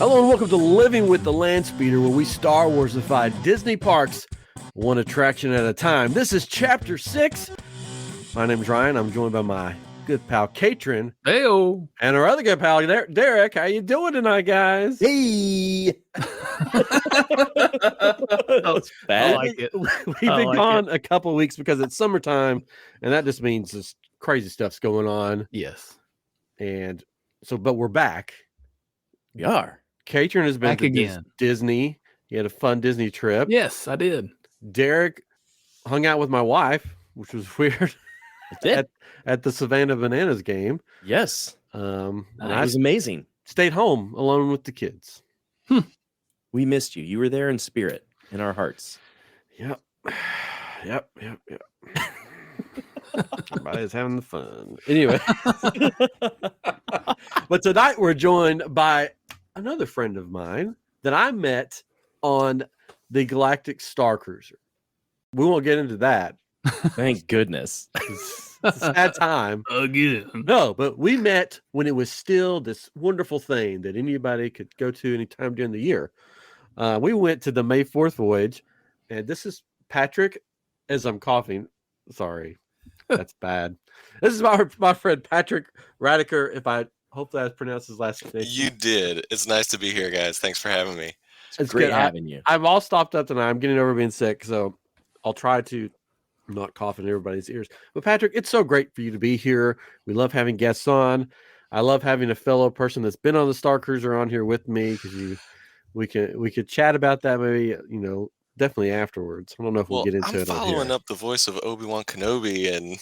Hello and welcome to Living with the Landspeeder, where we Star Warsify Disney parks one attraction at a time. This is Chapter 6. My name's Ryan. I'm joined by my good pal, Catron. Heyo. And our other good pal, Derek. How you doing tonight, guys? Hey! That was bad. I like it. We've been gone a couple of weeks because it's summertime, and that just means this crazy stuff's going on. Yes. And so, but we're back. We are. Catron has been back to again. Disney. He had a fun Disney trip. Yes, I did. Derek hung out with my wife, which was weird, at the Savannah Bananas game. Yes. It was amazing. Stayed home alone with the kids. We missed you. You were there in spirit, in our hearts. Yep. Everybody's having the fun. Anyway. But tonight we're joined by another friend of mine that I met on the Galactic Star Cruiser. We won't get into that. Thank goodness. It's a sad time. Again. No, but we met when it was still this wonderful thing that anybody could go to anytime during the year. We went to the May 4th voyage, and this is Patrick, as I'm coughing. Sorry, that's bad. This is my friend Patrick Radecker. Hopefully I pronounced his last name. You did. It's nice to be here, guys. Thanks for having me. It's great having you. I'm all stopped up tonight. I'm getting over being sick, so I'll try to not cough in everybody's ears. But Patrick, it's so great for you to be here. We love having guests on. I love having a fellow person that's been on the Star Cruiser on here with me, because we could chat about that maybe, definitely afterwards. I don't know if we'll get into it. I'm following up the voice of Obi-Wan Kenobi and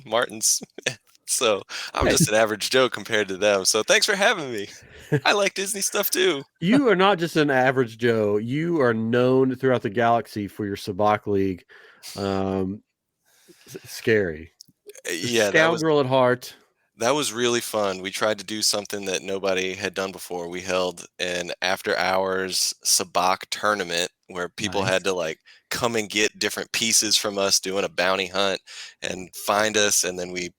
Martin Smith. So I'm just an average Joe compared to them. So thanks for having me. I like Disney stuff too. You are not just an average Joe. You are known throughout the galaxy for your Sabacc League. Scary. Yeah, scoundrel at heart. That was really fun. We tried to do something that nobody had done before. We held an after-hours Sabacc tournament where people had to come and get different pieces from us, doing a bounty hunt, and find us. And then we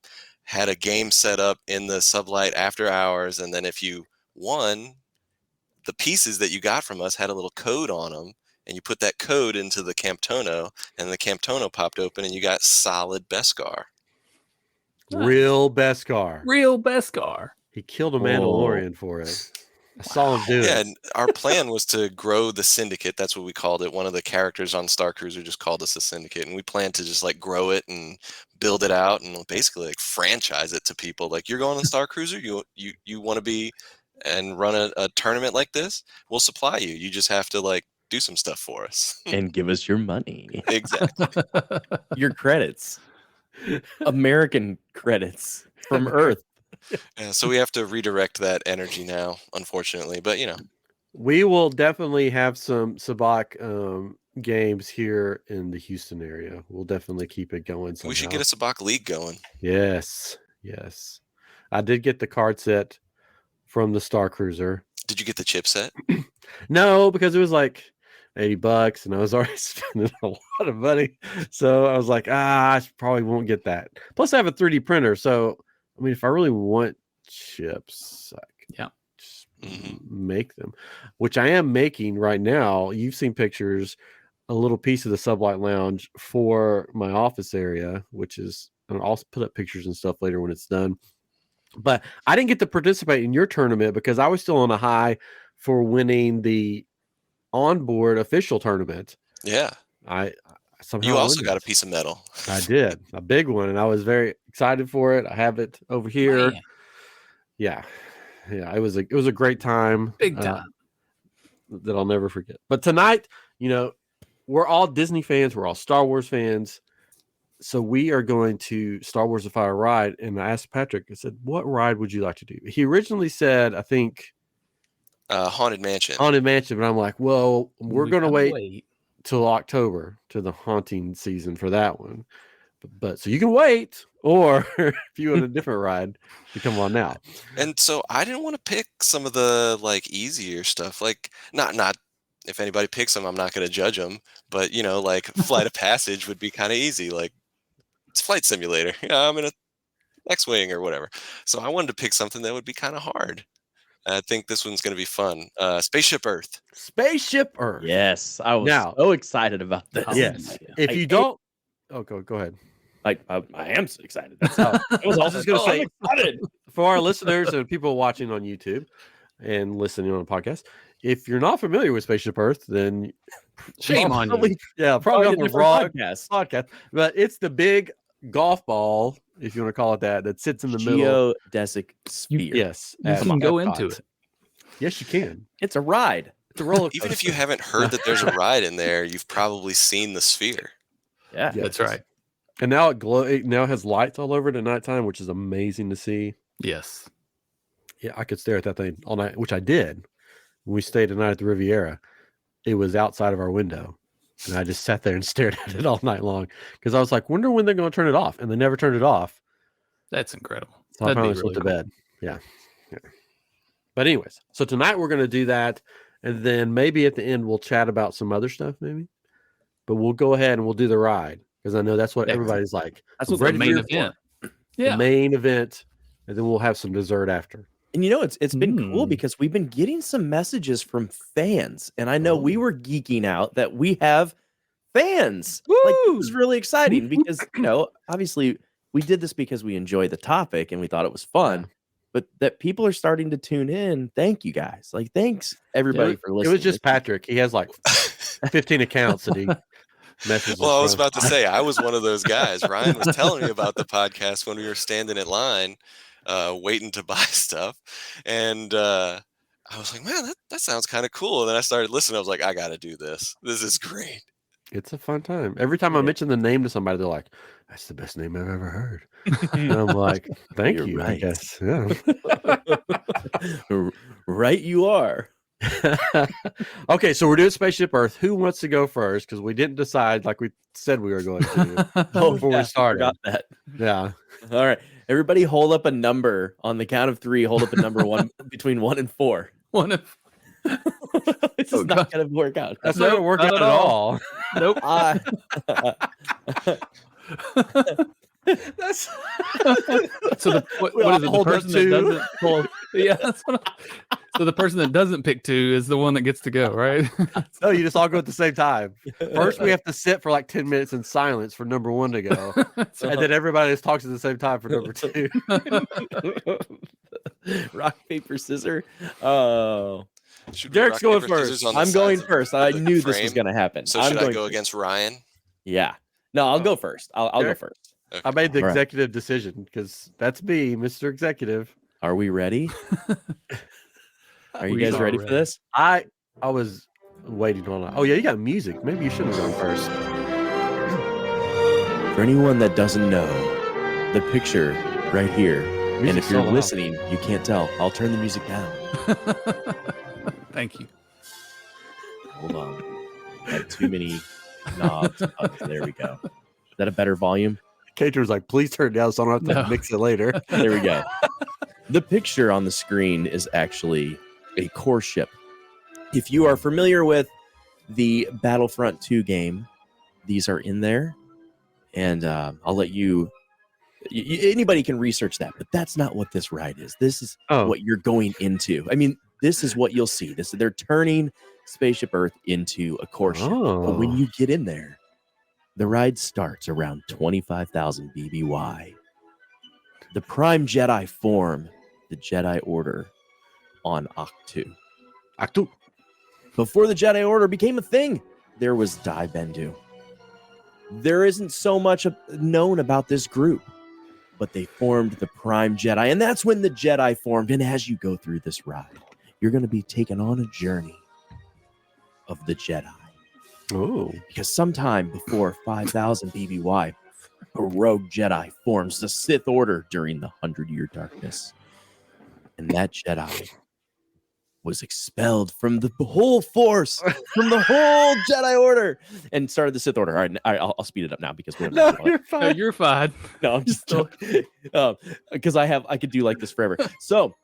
had a game set up in the sublight after hours. And then if you won, the pieces that you got from us had a little code on them. And you put that code into the Camptono, and the Camptono popped open, and you got solid Beskar. Real Beskar. Real Beskar. He killed a Mandalorian for it. I saw him do it. Yeah, and our plan was to grow the Syndicate. That's what we called it. One of the characters on Star Cruiser just called us the Syndicate, and we planned to just grow it and build it out and basically franchise it to people. You're going on Star Cruiser, you want to be and run a tournament like this? We'll supply you. You just have to do some stuff for us and give us your money. Exactly. Your credits. American credits from Earth. Yeah, so we have to redirect that energy now, unfortunately. But we will definitely have some Sabacc games here in the Houston area. We'll definitely keep it going somehow. We should get a Sabacc League going. Yes. I did get the card set from the Star Cruiser. Did you get the chip set? No, because it was $80 and I was already spending a lot of money. So I was I probably won't get that. Plus I have a 3D printer. So, if I really want chips, I can just make them, which I am making right now. You've seen pictures, a little piece of the Sublight Lounge for my office area, which is, and I'll put up pictures and stuff later when it's done. But I didn't get to participate in your tournament because I was still on a high for winning the onboard official tournament. Yeah. You also got a piece of metal. I did, a big one, and I was very excited for it. I have it over here. Man. Yeah, it was a great time. Big time. That I'll never forget. But tonight, we're all Disney fans, we're all Star Wars fans. So we are going to Starwarsify a ride, and I asked Patrick, I said, what ride would you like to do? He originally said, I think Haunted Mansion. But I'm well, we're going to wait till October to the haunting season for that one. But so you can wait, or if you want a different ride, you come on now. And so I didn't want to pick some of the easier stuff. Not if anybody picks them, I'm not going to judge them. But Flight of Passage would be kind of easy. It's Flight Simulator. I'm in a X-Wing or whatever. So I wanted to pick something that would be kind of hard. I think this one's going to be fun. Spaceship Earth. Spaceship Earth. Yes, I was Now- so excited about this. Yes. If you don't, go ahead. I am so excited. That's how, I was also just gonna say- I'm excited. For our listeners and people watching on YouTube and listening on a podcast, if you're not familiar with Spaceship Earth, then Shame on you. Probably probably on a the different wrong podcast. But it's the big golf ball, if you want to call it that sits in the middle. Geodesic sphere. Yes, You at can go EPCOT. into it. Yes, you can. It's a ride. It's a roller coaster. Even if you haven't heard that there's a ride in there, you've probably seen the sphere. Yeah. Yes. That's right. And now it now has lights all over it at nighttime, which is amazing to see. Yes. Yeah, I could stare at that thing all night, which I did. When we stayed a night at the Riviera, it was outside of our window. And I just sat there and stared at it all night long because I was like, wonder when they're going to turn it off. And they never turned it off. That's incredible. So I That'd be finally went really to bed. Yeah. But anyways, so tonight we're going to do that. And then maybe at the end, we'll chat about some other stuff, maybe. But we'll go ahead and we'll do the ride because I know that's what Excellent. everybody's like. That's The what ready main for your- event. The Yeah. main event. And then we'll have some dessert after. And it's been cool Mm. because we've been getting some messages from fans, and I know Oh. we were geeking out that we have fans. Like, this is really exciting because obviously we did this because we enjoy the topic and we thought it was fun. Yeah. But that people are starting to tune in. Thank you guys. Like, thanks everybody for It listening. was just Patrick. He has like 15 accounts that he messages. Well, I was from. about to say, I was one of those guys. Ryan was telling me about the podcast when we were standing in line, waiting to buy stuff. And I was like, man, that sounds kind of cool. And then I started listening. I was like, I got to do this. This is great. It's a fun time. Every time I Yeah. mention the name to somebody, they're like, that's the best name I've ever heard. And I'm like, thank You're you, I right. guess. Yeah. Right, you are. Okay, so we're doing Spaceship Earth. Who wants to go first? Because we didn't decide like we said we were going to before yeah, we started. forgot that. Yeah. All right, everybody, hold up a number on the count of 3. Hold up a number one between 1 and 4. One of This Oh, is not going to work out. That's not going to work out at all. nope. I- That's So what We is all it? The hold up person that 2. doesn't pull. Yeah. That's so the person that doesn't pick 2 is the one that gets to go, right? no, you just all go at the same time. First, we have to sit for like 10 minutes in silence for number 1 to go. So- And then everybody just talks at the same time for number 2. Rock, paper, scissors. Oh, Should we Derek's rock, going paper, scissors first. on the I'm going sides of first. I the knew this was frame? going to happen. So I'm should I going go first. against Ryan? Yeah. No, I'll go first. I'll go Derek? first. Okay. I made the All right. executive decision because that's me, Mr. Executive. Are we ready? Are you We guys are ready for ready. this? I was waiting on. Oh yeah, you got music. Maybe you should have gone first. For anyone that doesn't know, the picture right here, and Music's if you're so loud. listening, you can't tell. I'll turn the music down. Thank you. Hold on. I had too many knobs. Okay, there we go. Is that a better volume? Catron's like, please turn it down so I don't have to No. mix it later. There we go. The picture on the screen is actually a core ship. If you are familiar with the Battlefront 2 game, these are in there. And I'll let you, anybody can research that, but that's not what this ride is. This is Oh, what you're going into. I mean, this is what you'll see. They're turning Spaceship Earth into a core ship. But when Oh. you get in there, the ride starts around 25,000 BBY. The Prime Jedi form the Jedi Order on Octu. Actu. Before the Jedi Order became a thing, there was Dai Bendu. There isn't so much known about this group, but they formed the Prime Jedi, and that's when the Jedi formed. And as you go through this ride, you're going to be taken on a journey of the Jedi. Oh. Because sometime before 5,000 BBY, a rogue Jedi forms the Sith Order during the 100-Year Darkness. And that Jedi was expelled from the whole force, from the whole Jedi Order, and started the Sith Order. All right, I'll speed it up now because we have No, time. you're No, fine. you're fine. No, I'm just because I could do like this forever. So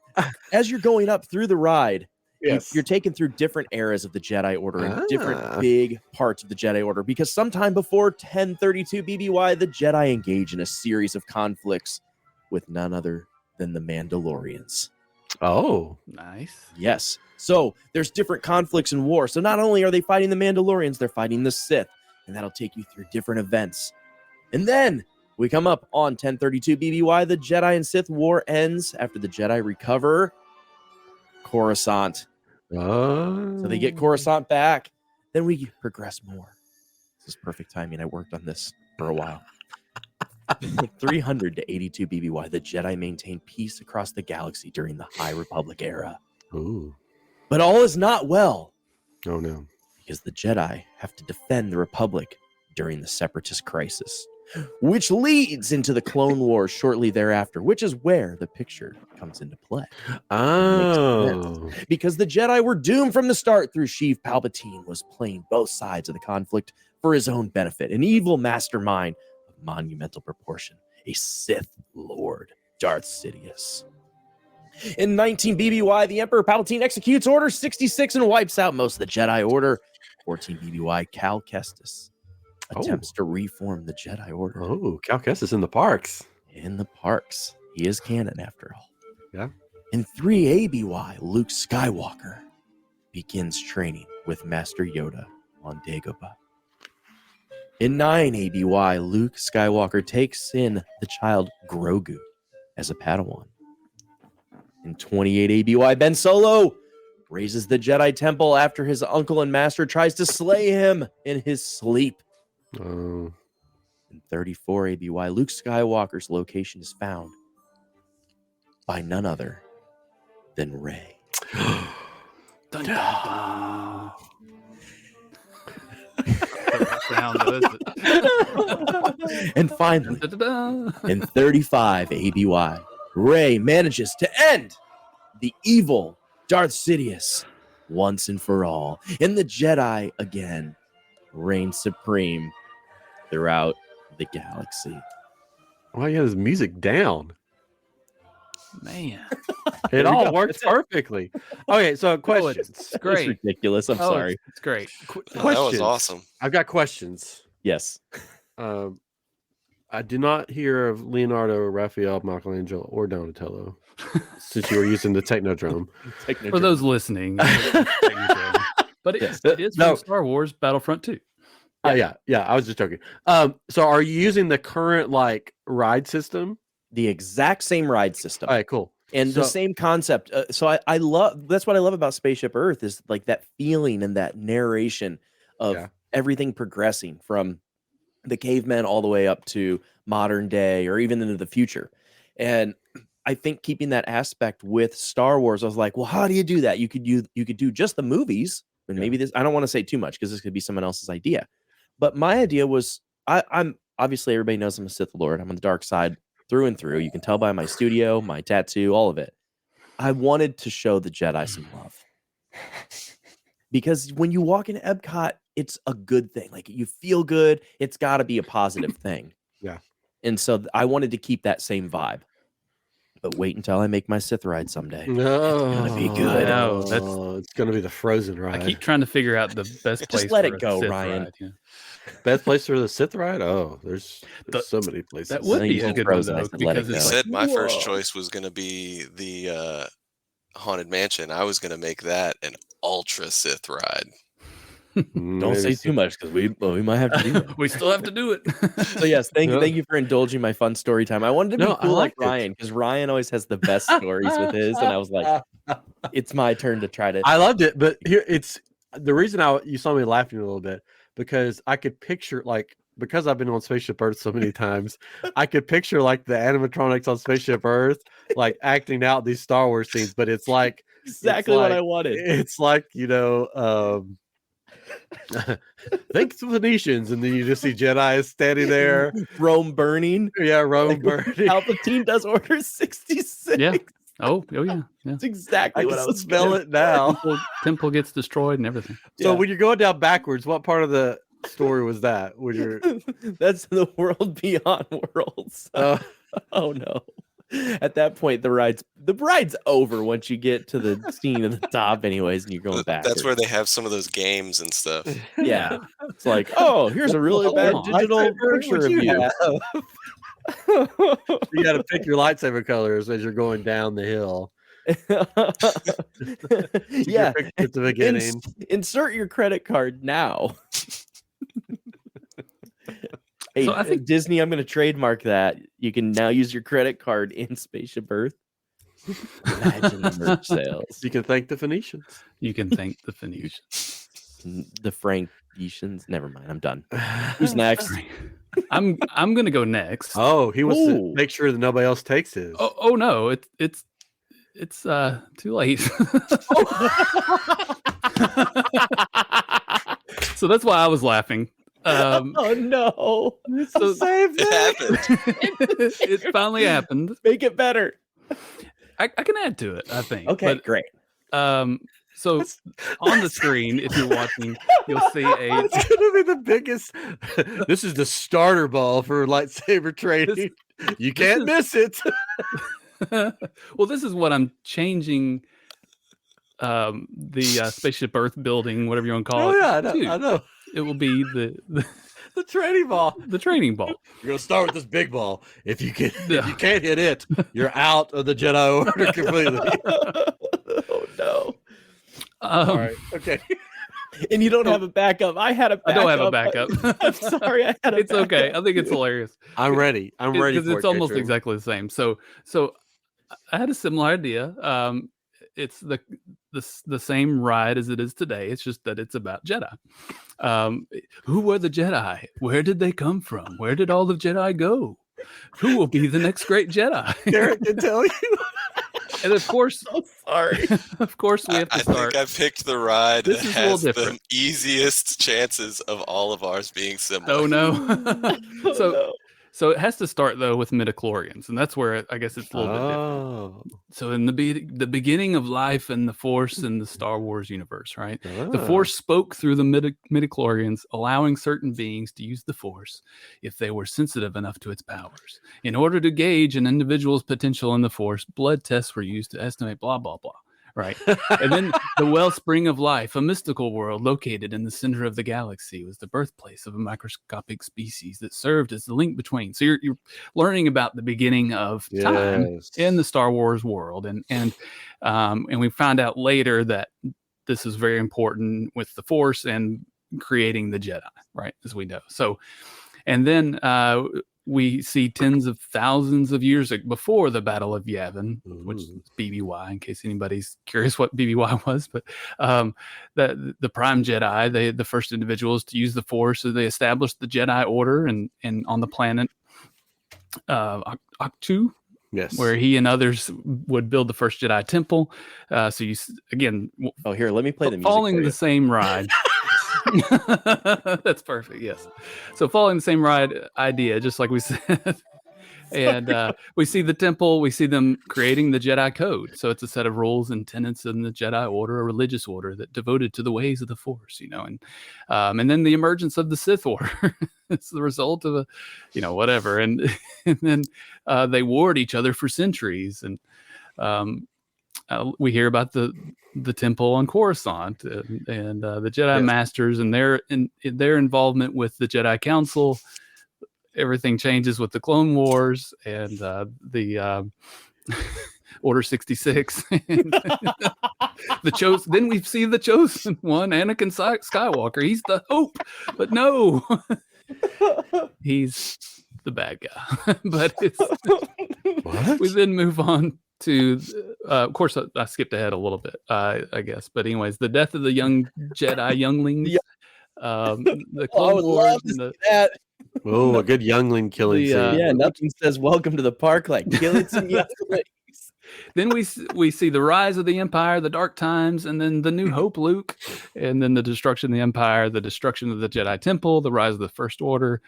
as you're going up through the ride, you're taken through different eras of the Jedi Order and Ah. different big parts of the Jedi Order, because sometime before 1032 BBY, the Jedi engage in a series of conflicts with none other than the Mandalorians. Oh, Nice. Yes. So there's different conflicts in war. So not only are they fighting the Mandalorians, they're fighting the Sith. And that'll take you through different events. And then we come up on 1032 BBY. The Jedi and Sith war ends after the Jedi recover Coruscant. So they get Coruscant back. Then we progress more. This is perfect timing. I worked on this for a while. 300 to 82 BBY. The Jedi maintain peace across the galaxy during the High Republic era. Ooh. But all is not well. Oh, no. Because the Jedi have to defend the Republic during the Separatist crisis, which leads into the Clone Wars shortly thereafter, which is where the picture comes into play. Oh. Because the Jedi were doomed from the start through Sheev. Palpatine was playing both sides of the conflict for his own benefit, an evil mastermind of monumental proportion, a Sith Lord, Darth Sidious. In 19 BBY, the Emperor Palpatine executes Order 66 and wipes out most of the Jedi Order. 14 BBY, Cal Kestis attempts to reform the Jedi Order. Oh, Cal Kestis in the parks. In the parks. He is canon after all. Yeah. In 3 ABY, Luke Skywalker begins training with Master Yoda on Dagobah. In 9 ABY, Luke Skywalker takes in the child Grogu as a Padawan. In 28 ABY, Ben Solo raises the Jedi Temple after his uncle and master tries to slay him in his sleep. Oh. In 34 ABY, Luke Skywalker's location is found by none other than Rey. Dun, dun, dun. And finally, in 35 ABY, Rey manages to end the evil Darth Sidious once and for all. And the Jedi again reign supreme throughout the galaxy. Why you got his music down? Man. It all works perfectly. Okay, so questions. It's great. It's ridiculous. I'm Oh, sorry. It's great. That was awesome. I've got questions. Yes. I did not hear of Leonardo, Raphael, Michelangelo, or Donatello since you were using the Technodrome. For those listening. But it is from Star Wars Battlefront 2. Yeah, I was just joking. So are you using the current like ride system? The exact same ride system. All right, cool. And the same concept. So I love, that's what I love about Spaceship Earth is like that feeling and that narration of everything progressing from the cavemen all the way up to modern day or even into the future. And I think keeping that aspect with Star Wars, I was like, well, how do you do that? You could do just the movies, and maybe this, I don't want to say too much because this could be someone else's idea. But my idea was, I'm obviously everybody knows I'm a Sith Lord. I'm on the dark side through and through. You can tell by my studio, my tattoo, all of it. I wanted to show the Jedi some love. Because when you walk into EPCOT, it's a good thing. Like you feel good. It's got to be a positive thing. Yeah. And so I wanted to keep that same vibe. But wait until I make my Sith ride someday. No, it's gonna be good. No, it's gonna be the Frozen ride. I keep trying to figure out the best place. Just let for it go, a Sith Ryan. Ride, yeah. Best place for the Sith ride? Oh, there's so many places. That would be a good one, though, because You it's said my first choice was going to be the Haunted Mansion. I was going to make that an ultra Sith ride. Don't say too much because we might have to do that. We still have to do it. So yes, thank you for indulging my fun story time. I wanted to be cool like it. Ryan because Ryan always has the best stories with his, and I was like, it's my turn to try to. I loved it, but here it's the reason you saw me laughing a little bit because I could picture because I've been on Spaceship Earth so many times, I could picture like the animatronics on Spaceship Earth like acting out these Star Wars scenes, but it's like exactly what I wanted. It's like thanks to the Venetians, and then you just see Jedi standing there, Rome burning. Yeah, Rome burning. Palpatine does Order 66. Yeah. Oh yeah. That's exactly what I was smell it now. Temple gets destroyed and everything. So when you're going down backwards, what part of the story was that? When you're that's the world beyond worlds. Oh no. At that point, the ride's over once you get to the scene at the top, anyways, and you're going back. That's where they have some of those games and stuff. Yeah, it's like, oh, here's a really bad digital picture of you. You got to pick your lightsaber colors as you're going down the hill. Yeah, at the beginning. insert your credit card now. Hey, So I think- Disney, I'm going to trademark that. You can now use your credit card in Spaceship Earth. Imagine the merch sales. You can thank the Phoenicians. You can thank the Phoenicians. The Frankicians. Never mind. I'm done. Who's next? I'm gonna go next. Oh, he wants to Ooh. make sure that nobody else takes his. Oh no, it's too late. So that's why I was laughing. Oh no! So Save It happened. it finally happened. Make it better. I can add to it, I think. Okay, But, great. so on the screen, if you're watching, you'll see a It's gonna be the biggest. This is the starter ball for lightsaber training. You can't miss it. well, this is what I'm changing the Spaceship Earth building, whatever you want to call Oh it. yeah, to. I know. It will be the training ball. the training ball. You're gonna start with this big ball. If you Yeah. can't hit it, you're out of the Jedi Order completely. Oh no! All right. Okay. And you don't have a backup. I had a backup. I don't have a backup. I'm sorry. I had a It's okay. backup. I think it's hilarious. I'm ready. I'm ready Because for it's it, almost Catron. exactly the same. So I had a similar idea. It's the same ride as it is today. It's just that it's about Jedi. Who were the Jedi? Where did they come from? Where did all the Jedi go? Who will be the next great Jedi? Derek can tell you. And of course, So sorry. of course, we have to I start. think I picked the ride This that is a little has the different. easiest chances of all of ours being similar. Oh no! Oh, so no. so it has to start though with midichlorians, and that's where I guess it's a little bit different. Oh. So in the beginning of life and the Force in the Star Wars universe, right? The Ah. Force spoke through the midichlorians, allowing certain beings to use the Force if they were sensitive enough to its powers. In order to gauge an individual's potential in the Force, blood tests were used to estimate blah, blah, blah. Right. And then the wellspring of life, a mystical world located in the center of the galaxy, was the birthplace of a microscopic species that served as the link between. So you're learning about the beginning of time Yes. in the Star Wars world, and we found out later that this is very important with the Force and creating the Jedi, right? As we know. So, and then we see tens of thousands of years before the Battle of Yavin, which is Ooh. BBY, in case anybody's curious what BBY was. But the Prime Jedi, the first individuals to use the Force, so they established the Jedi Order and on the planet Octu, Yes. where he and others would build the first Jedi Temple. So again, Oh, here, let me play the music. following for the you. same ride. That's perfect. Yes. So following the same ride idea, just like we said, and we see the temple. We see them creating the Jedi Code. So it's a set of rules and tenets in the Jedi Order, a religious order that devoted to the ways of the Force. And then the emergence of the Sith Order. It's the result of whatever, and then they warred each other for centuries, and we hear about the temple on Coruscant and the Jedi Masters and their involvement with the Jedi Council. Everything changes with the Clone Wars and the Order 66. Then we see the chosen one, Anakin Skywalker. He's the hope, but no, he's the bad guy. But it's What? we then move on to, of course, I skipped ahead a little bit, I guess. But anyways, the death of the young Jedi younglings, the Clone Wars, and that. Oh, a good youngling killing The, scene. Yeah, nothing says welcome to the park like killing some younglings. then we see the rise of the Empire, the Dark Times, and then the New Hope, Luke, and then the destruction of the Empire, the destruction of the Jedi Temple, the rise of the First Order.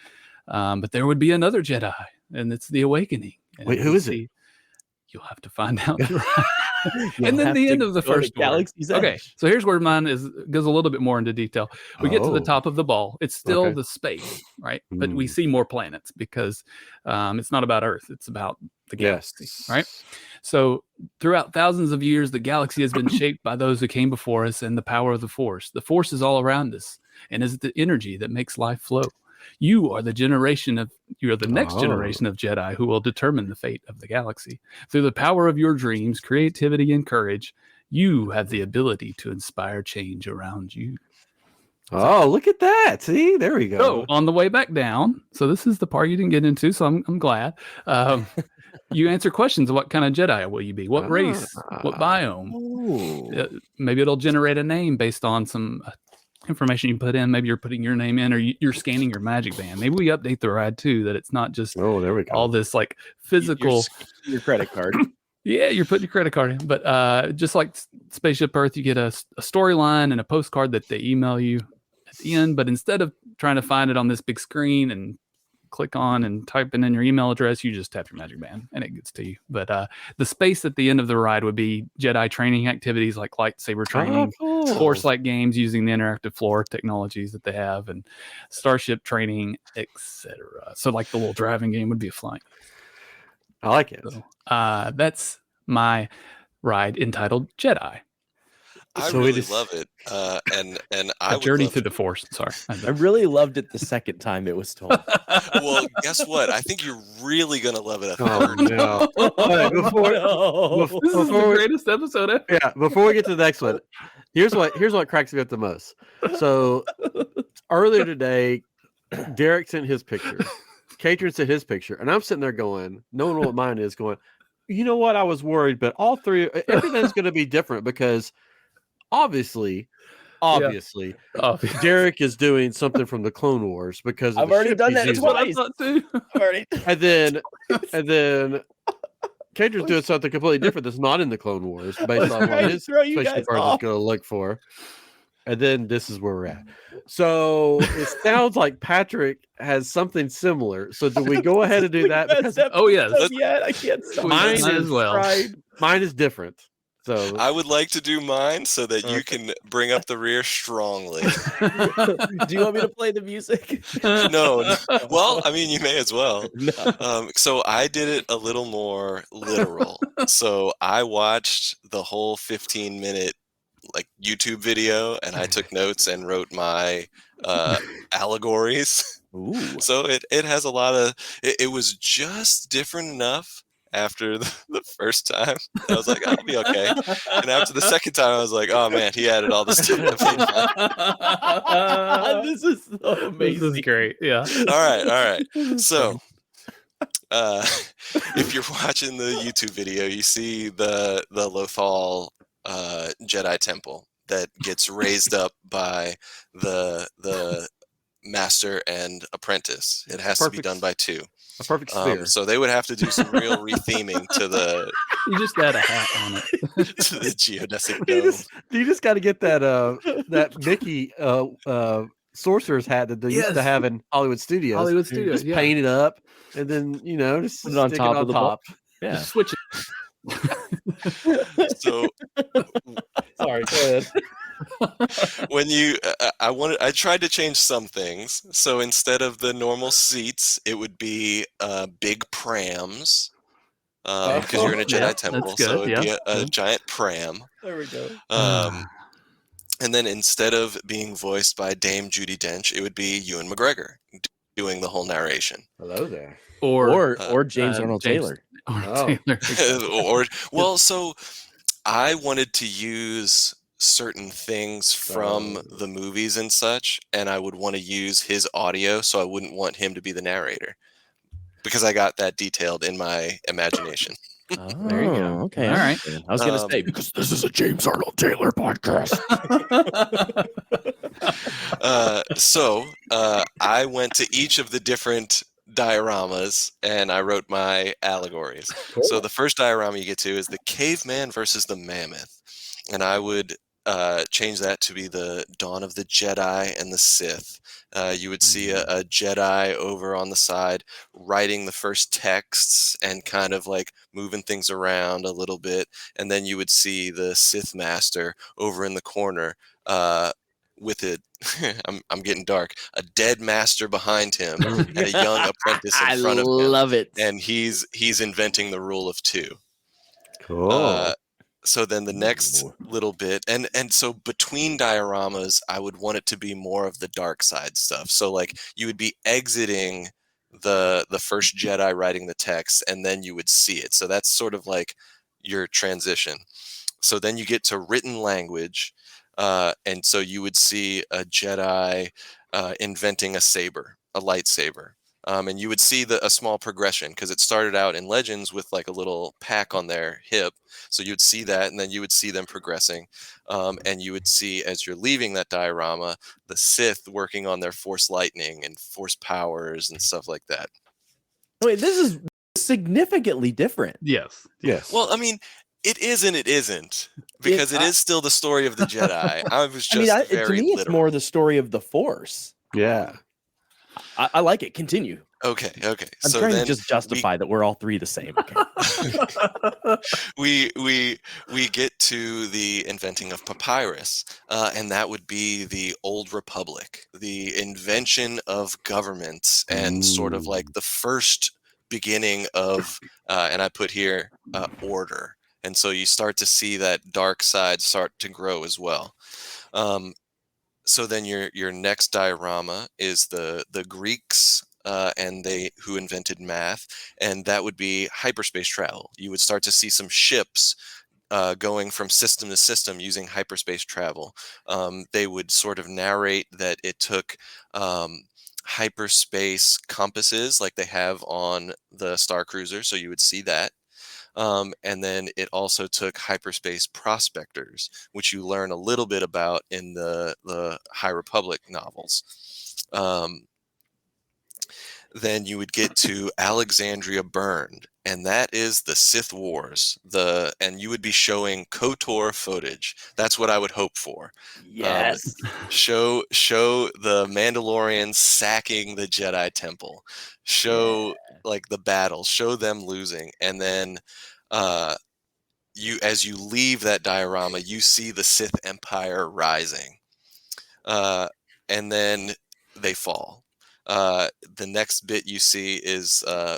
But there would be another Jedi, and it's the Awakening. And Wait, who we is it? see- You'll have to find out. And then the end of the First Order. Galaxy's Okay, Edge. so here's where mine goes a little bit more into detail. We get to the Oh. top of the ball. It's still Okay. the space, right? But we Mm. see more planets because it's not about Earth. It's about the galaxy, Yes. right? So throughout thousands of years, the galaxy has been shaped by those who came before us and the power of the Force. The Force is all around us and is the energy that makes life flow. You are the next generation of Jedi who will determine the fate of the galaxy. Through the power of your dreams, creativity, and courage, you have the ability to inspire change around you. Oh, look at that. See, there we go. So on the way back down, so this is the part you didn't get into, so I'm glad. You answer questions. What kind of Jedi will you be? What race? What biome? Maybe it'll generate a name based on some information you put in. Maybe you're putting your name in, or you're scanning your magic band. Maybe we update the ride too, that it's not just there we go. all this like physical. Your credit card. Yeah, you're putting your credit card in. But just like Spaceship Earth, you get a storyline and a postcard that they email you at the end. But instead of trying to find it on this big screen and click on and typing in your email address, you just tap your magic band and it gets to you. But the space at the end of the ride would be Jedi training activities like lightsaber training, Force-like games using the interactive floor technologies that they have, and starship training, etc. So like the little driving game would be a flying. I like it. So, that's my ride entitled Jedi. I really love it. And I journey through the Force. Sorry, I really loved it the second time it was told. Well, guess what? I think you're really gonna love it a Oh, third. no. This is the greatest episode ever. Yeah, before we get to the next one, here's what cracks me up the most. So earlier today, Derek sent his picture. Catron sent his picture, and I'm sitting there going, knowing what mine is, going, you know what? I was worried, but all three, everything's going to be different because obviously, Derek is doing something from the Clone Wars because I've already done that. That's what I thought too. And then Catron's doing something completely different that's not in the Clone Wars based on what his Spaceship Earth is going to look for. And then this is where we're at. So it sounds like Patrick has something similar. So do we go ahead and do that? Because, I can't stop. Mine is different. So I would like to do mine so that you can bring up the rear strongly. Do you want me to play the music? No. Well, I mean, you may as well. No. So I did it a little more literal. So I watched the whole 15-minute like YouTube video, and I took notes and wrote my allegories. Ooh. So it has a lot of. It was just different enough. After the first time, I was like, I'll be okay. And after the second time, I was like, oh man, he added all this stuff. This is so amazing. This is great. Yeah. All right. So, if you're watching the YouTube video, you see the Lothal Jedi temple that gets raised up by the master and apprentice. It has to be done by two. A perfect sphere. So they would have to do some real retheming to the. You just add a hat on it. To the geodesic dome. You just got to get that Mickey sorcerer's hat that they used to have in Hollywood Studios. Just paint it up, and then just put it on top of the top. Yeah, just switch it. So, sorry, go ahead. When I tried to change some things. So instead of the normal seats, it would be big prams because you're in a Jedi temple. So it'd be a giant pram. There we go. And then instead of being voiced by Dame Judi Dench, it would be Ewan McGregor doing the whole narration. Hello there. Or James Arnold Taylor. So I wanted to use certain things from the movies and such, and I would want to use his audio, so I wouldn't want him to be the narrator because I got that detailed in my imagination. There you go. Okay. All right. I was going to say, because this is a James Arnold Taylor podcast. So I went to each of the different dioramas and I wrote my allegories. Cool. So the first diorama you get to is the caveman versus the mammoth, and I would change that to be the dawn of the Jedi and the Sith. You would see a Jedi over on the side writing the first texts and kind of like moving things around a little bit. And then you would see the Sith master over in the corner with it. I'm getting dark. A dead master behind him and a young apprentice in front of him. I love it. And he's inventing the rule of two. Cool. So then the next little bit, and so between dioramas, I would want it to be more of the dark side stuff. So like you would be exiting the first Jedi writing the text, and then you would see it. So that's sort of like your transition. So then you get to written language, and so you would see a Jedi inventing a saber, a lightsaber. And you would see a small progression because it started out in Legends with like a little pack on their hip. So you'd see that, and then you would see them progressing. And you would see, as you're leaving that diorama, the Sith working on their Force lightning and Force powers and stuff like that. Wait, this is significantly different. Yes. Well, I mean, it is and it isn't, because it is still the story of the Jedi. I was just to very me, literal. it's more the story of the Force. Yeah. I like it. Continue. Okay. I'm trying to just justify that we're all three the same. Okay. we get to the inventing of papyrus, and that would be the Old Republic, the invention of governments, and sort of like the first beginning of, and I put here, order. And so you start to see that dark side start to grow as well. So then your next diorama is the Greeks, and who invented math, and that would be hyperspace travel. You would start to see some ships going from system to system using hyperspace travel. They would sort of narrate that it took hyperspace compasses like they have on the Star Cruiser, so you would see that. And then it also took hyperspace prospectors, which you learn a little bit about in the High Republic novels. Then you would get to Alexandria Burned, and that is the Sith Wars. And you would be showing KOTOR footage. That's what I would hope for. Yes. Show the Mandalorians sacking the Jedi Temple. Show like the battles. Show them losing, and then as you leave that diorama, you see the Sith Empire rising, and then they fall. The next bit you see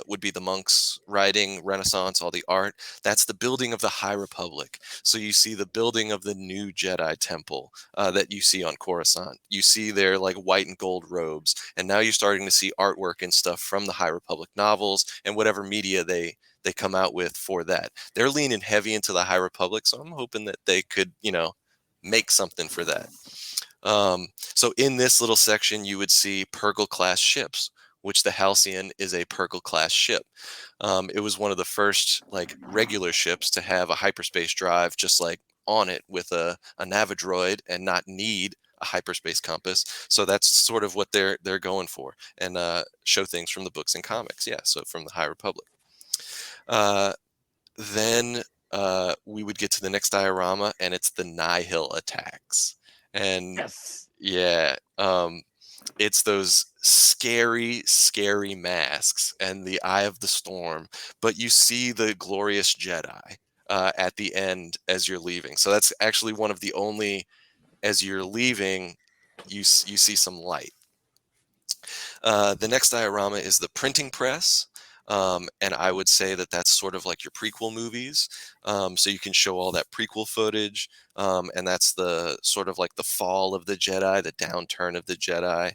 would be the monks writing Renaissance, all the art. That's the building of the High Republic. So you see the building of the new Jedi Temple that you see on Coruscant. You see their like white and gold robes, and now you're starting to see artwork and stuff from the High Republic novels and whatever media they come out with for that. They're leaning heavy into the High Republic, so I'm hoping that they could, make something for that. So in this little section, you would see Purgle class ships, which the Halcyon is a Purgle class ship. It was one of the first like regular ships to have a hyperspace drive just like on it with a Navidroid and not need a hyperspace compass. So that's sort of what they're going for, and show things from the books and comics. Yeah, so from the High Republic. Then we would get to the next diorama, and it's the Nihil attacks. And it's those scary, scary masks and the Eye of the Storm, but you see the glorious Jedi at the end as you're leaving. So that's actually one of the only, as you're leaving, you see some light. The next diorama is the printing press. And I would say that that's sort of like your prequel movies. So you can show all that prequel footage. And that's the sort of like the fall of the Jedi, the downturn of the Jedi.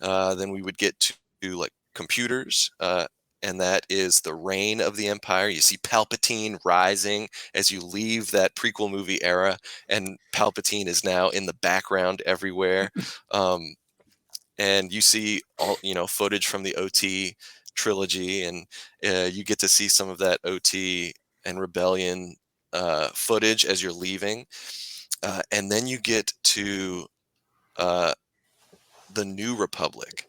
Then we would get to like computers. And that is the reign of the Empire. You see Palpatine rising as you leave that prequel movie era. And Palpatine is now in the background everywhere. And you see all, footage from the OT trilogy, and you get to see some of that OT and Rebellion footage as you're leaving. And then you get to the New Republic,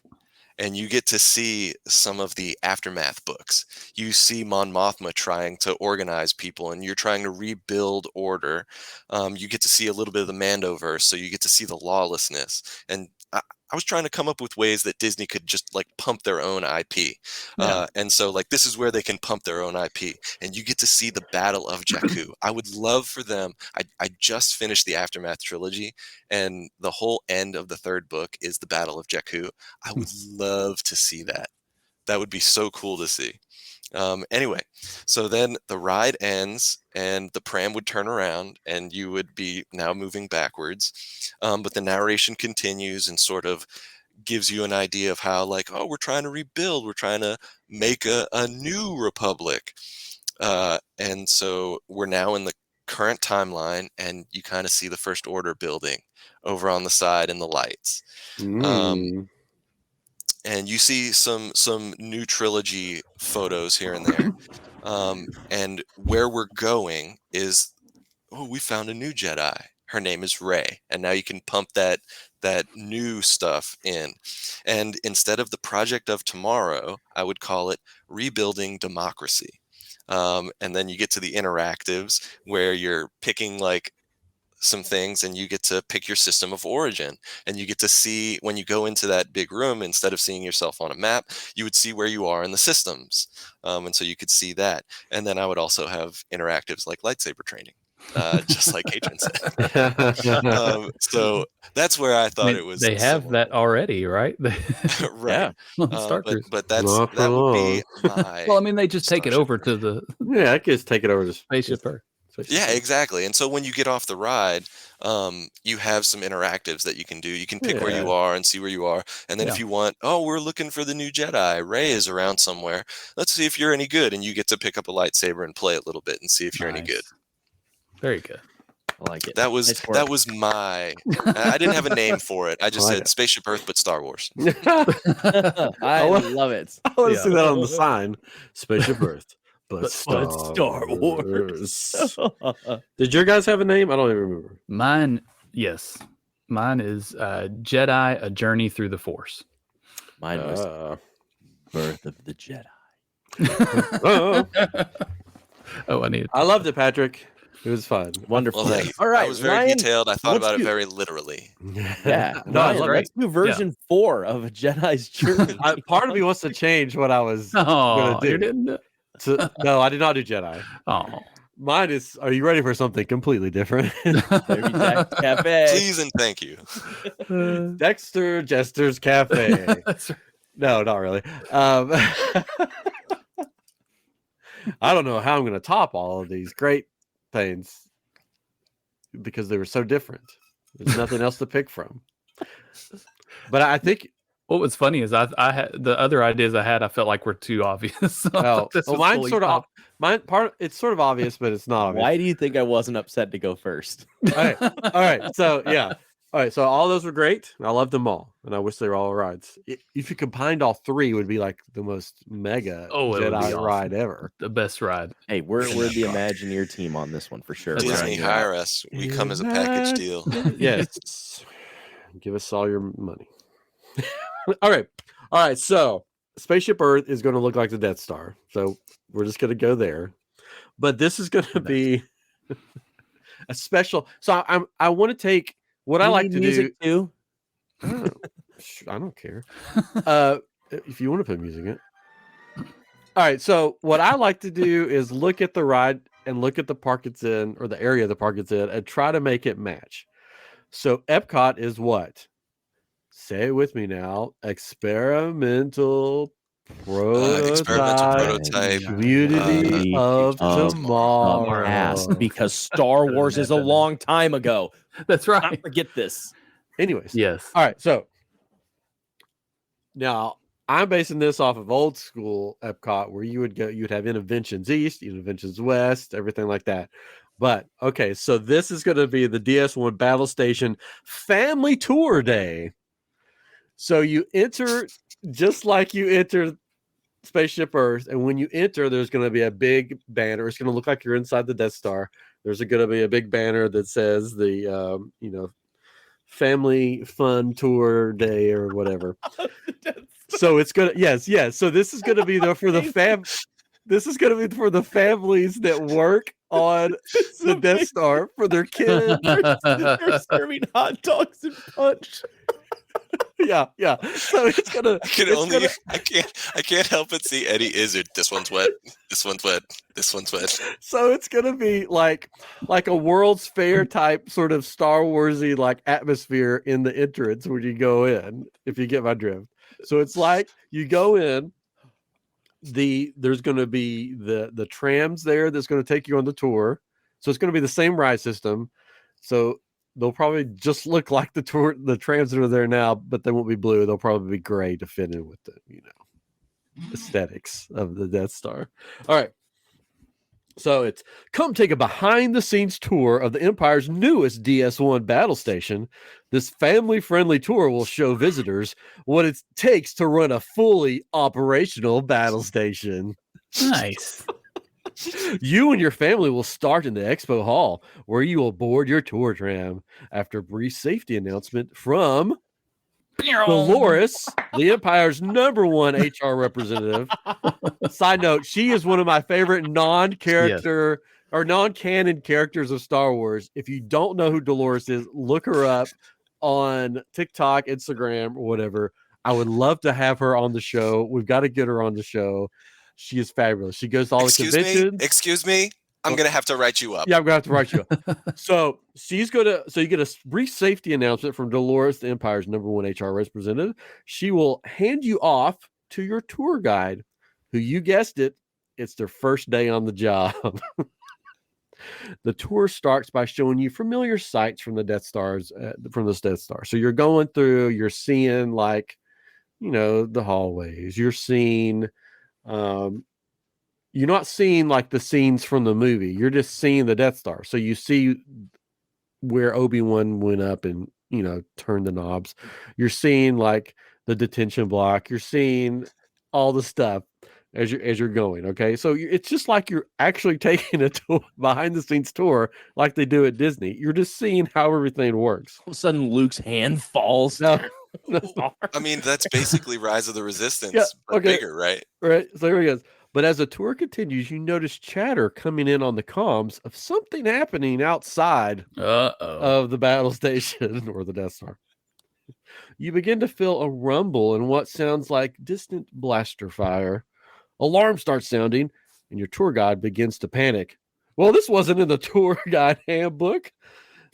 and you get to see some of the Aftermath books. You see Mon Mothma trying to organize people, and you're trying to rebuild order. You get to see a little bit of the Mandoverse, so you get to see the lawlessness. And I was trying to come up with ways that Disney could just like pump their own IP. And so like this is where they can pump their own IP, and you get to see the Battle of Jakku. I would love for them. I just finished the Aftermath trilogy, and the whole end of the third book is the Battle of Jakku. I would love to see that. That would be so cool to see. Anyway, so then the ride ends and the pram would turn around and you would be now moving backwards. But the narration continues and sort of gives you an idea of how, like, oh, we're trying to rebuild, we're trying to make a new republic. And so we're now in the current timeline, and you kind of see the First Order building over on the side in the lights. And you see some new trilogy photos here and there. And where we're going is, oh, we found a new Jedi. Her name is Rey. And now you can pump that new stuff in. And instead of the Project of Tomorrow, I would call it Rebuilding Democracy. And then you get to the interactives where you're picking like some things and you get to pick your system of origin, and you get to see, when you go into that big room, instead of seeing yourself on a map, you would see where you are in the systems. And so you could see that. And then I would also have interactives like lightsaber training, just like Catron said. So that's where I thought it was. They have similar. that already, right? Right. Star Cruise. But that would be my. Well, I mean, they just take it Starship over Earth. to the Yeah, I could just take it over to Spaceship Earth. Yeah, exactly. And so when you get off the ride, you have some interactives that you can do. You can pick where you are and see where you are. And then if you want, oh, we're looking for the new Jedi. Rey is around somewhere. Let's see if you're any good. And you get to pick up a lightsaber and play a little bit and see if you're any good. Very good. I like it. That was my. I didn't have a name for it. I just said Spaceship Earth, but Star Wars. I love it. I want to see that on the sign. Spaceship Earth. But Star Wars. Did your guys have a name? I don't even remember. Mine, yes. Mine is Jedi, A Journey Through the Force. Mine was Birth of the Jedi. I need it. I loved it, Patrick. It was fun. Wonderful. Well, thank you. All right. I was very Ryan, detailed. I thought about it do- very literally. Yeah. No, I Ryan, love it. let's do version 4 of a Jedi's Journey. Part of me wants to change what I was Oh, going to you do. didn't? No, I did not do Jedi. Oh. Mine is, are you ready for something completely different? Derby Jack's Cafe. Please and thank you. Dexter Jester's Cafe. That's right. No, not really. I don't know how I'm going to top all of these great things because they were so different. There's nothing else to pick from. But I think What was funny is I had the other ideas I had. I felt like were too obvious. So I thought this was mine's fully sort of top. it's sort of obvious, but it's not obvious. Why do you think I wasn't upset to go first? All right. So yeah. All right. So all those were great. I loved them all, and I wish they were all rides. If you combined all three, it would be like the most mega it would be Jedi awesome. ride ever. The best ride. Hey, we're the Imagineer team on this one for sure. That's We're Disney, hanging out. hire us. We come as a package deal. Yes. Give us all your money. All right. So Spaceship Earth is going to look like the Death Star. So we're just going to go there. But this is going to be a special. So I want to take what I like to music do. too. I don't care. If you want to put music in it. All right. So what I like to do is look at the ride and look at the park it's in, or the area of the park it's in, and try to make it match. So EPCOT is what? Say it with me now. Experimental Experimental prototype. Community of tomorrow. Past, because Star Wars is a long time ago. That's Not right. forget this. Anyways. Yes. All right. So now I'm basing this off of old school Epcot, where you'd have Interventions East, Interventions West, everything like that. But okay, so this is going to be the DS1 Battle Station Family Tour Day. So you enter just like you enter Spaceship Earth, and when you enter, there's going to be a big banner. It's going to look like you're inside the Death Star. There's going to be a big banner that says the Family Fun Tour Day or whatever. So it's gonna yes. So this is gonna be for the families that work on the Death Star for their kids. They're serving hot dogs and punch. Yeah. So it's gonna. I can't help but see Eddie Izzard. This one's wet. This one's wet. This one's wet. So it's gonna be like a World's Fair type sort of Star Warsy like atmosphere in the entrance when you go in. If you get my drift. So it's like you go in, there's going to be the trams there that's going to take you on the tour. So it's going to be the same ride system. So they'll probably just look like the trams that are there now, but they won't be blue. They'll probably be gray to fit in with the, aesthetics of the Death Star. All right. So it's come take a behind the scenes tour of the Empire's newest DS1 battle station. This family friendly tour will show visitors what it takes to run a fully operational battle station. Nice. You and your family will start in the expo hall where you will board your tour tram after a brief safety announcement from Dolores, the Empire's #1 HR representative. Side note, she is one of my favorite non-character or non-canon characters of Star Wars. If you don't know who Dolores is, look her up on TikTok, Instagram, or whatever. I would love to have her on the show. We've got to get her on the show. She is fabulous. She goes to all the conventions. Excuse me. I'm going to have to write you up. Yeah, I'm going to have to write you up. So you get a brief safety announcement from Dolores, the Empire's #1 HR representative. She will hand you off to your tour guide, who, you guessed it, it's their first day on the job. The tour starts by showing you familiar sights from the Death Stars, from this Death Star. So you're going through, you're seeing the hallways. You're seeing, you're not seeing like the scenes from the movie. You're just seeing the Death Star. So you see where Obi-Wan went up and, turned the knobs. You're seeing like the detention block. You're seeing all the stuff as you're going. Okay. So it's just like you're actually taking a tour, behind the scenes tour like they do at Disney. You're just seeing how everything works. All of a sudden, Luke's hand falls. No. I mean, that's basically Rise of the Resistance, Yeah, but bigger, right? Right. So here he goes. But as the tour continues, you notice chatter coming in on the comms of something happening outside of the battle station or the Death Star. You begin to feel a rumble and what sounds like distant blaster fire. Alarm starts sounding, and your tour guide begins to panic. Well, this wasn't in the tour guide handbook.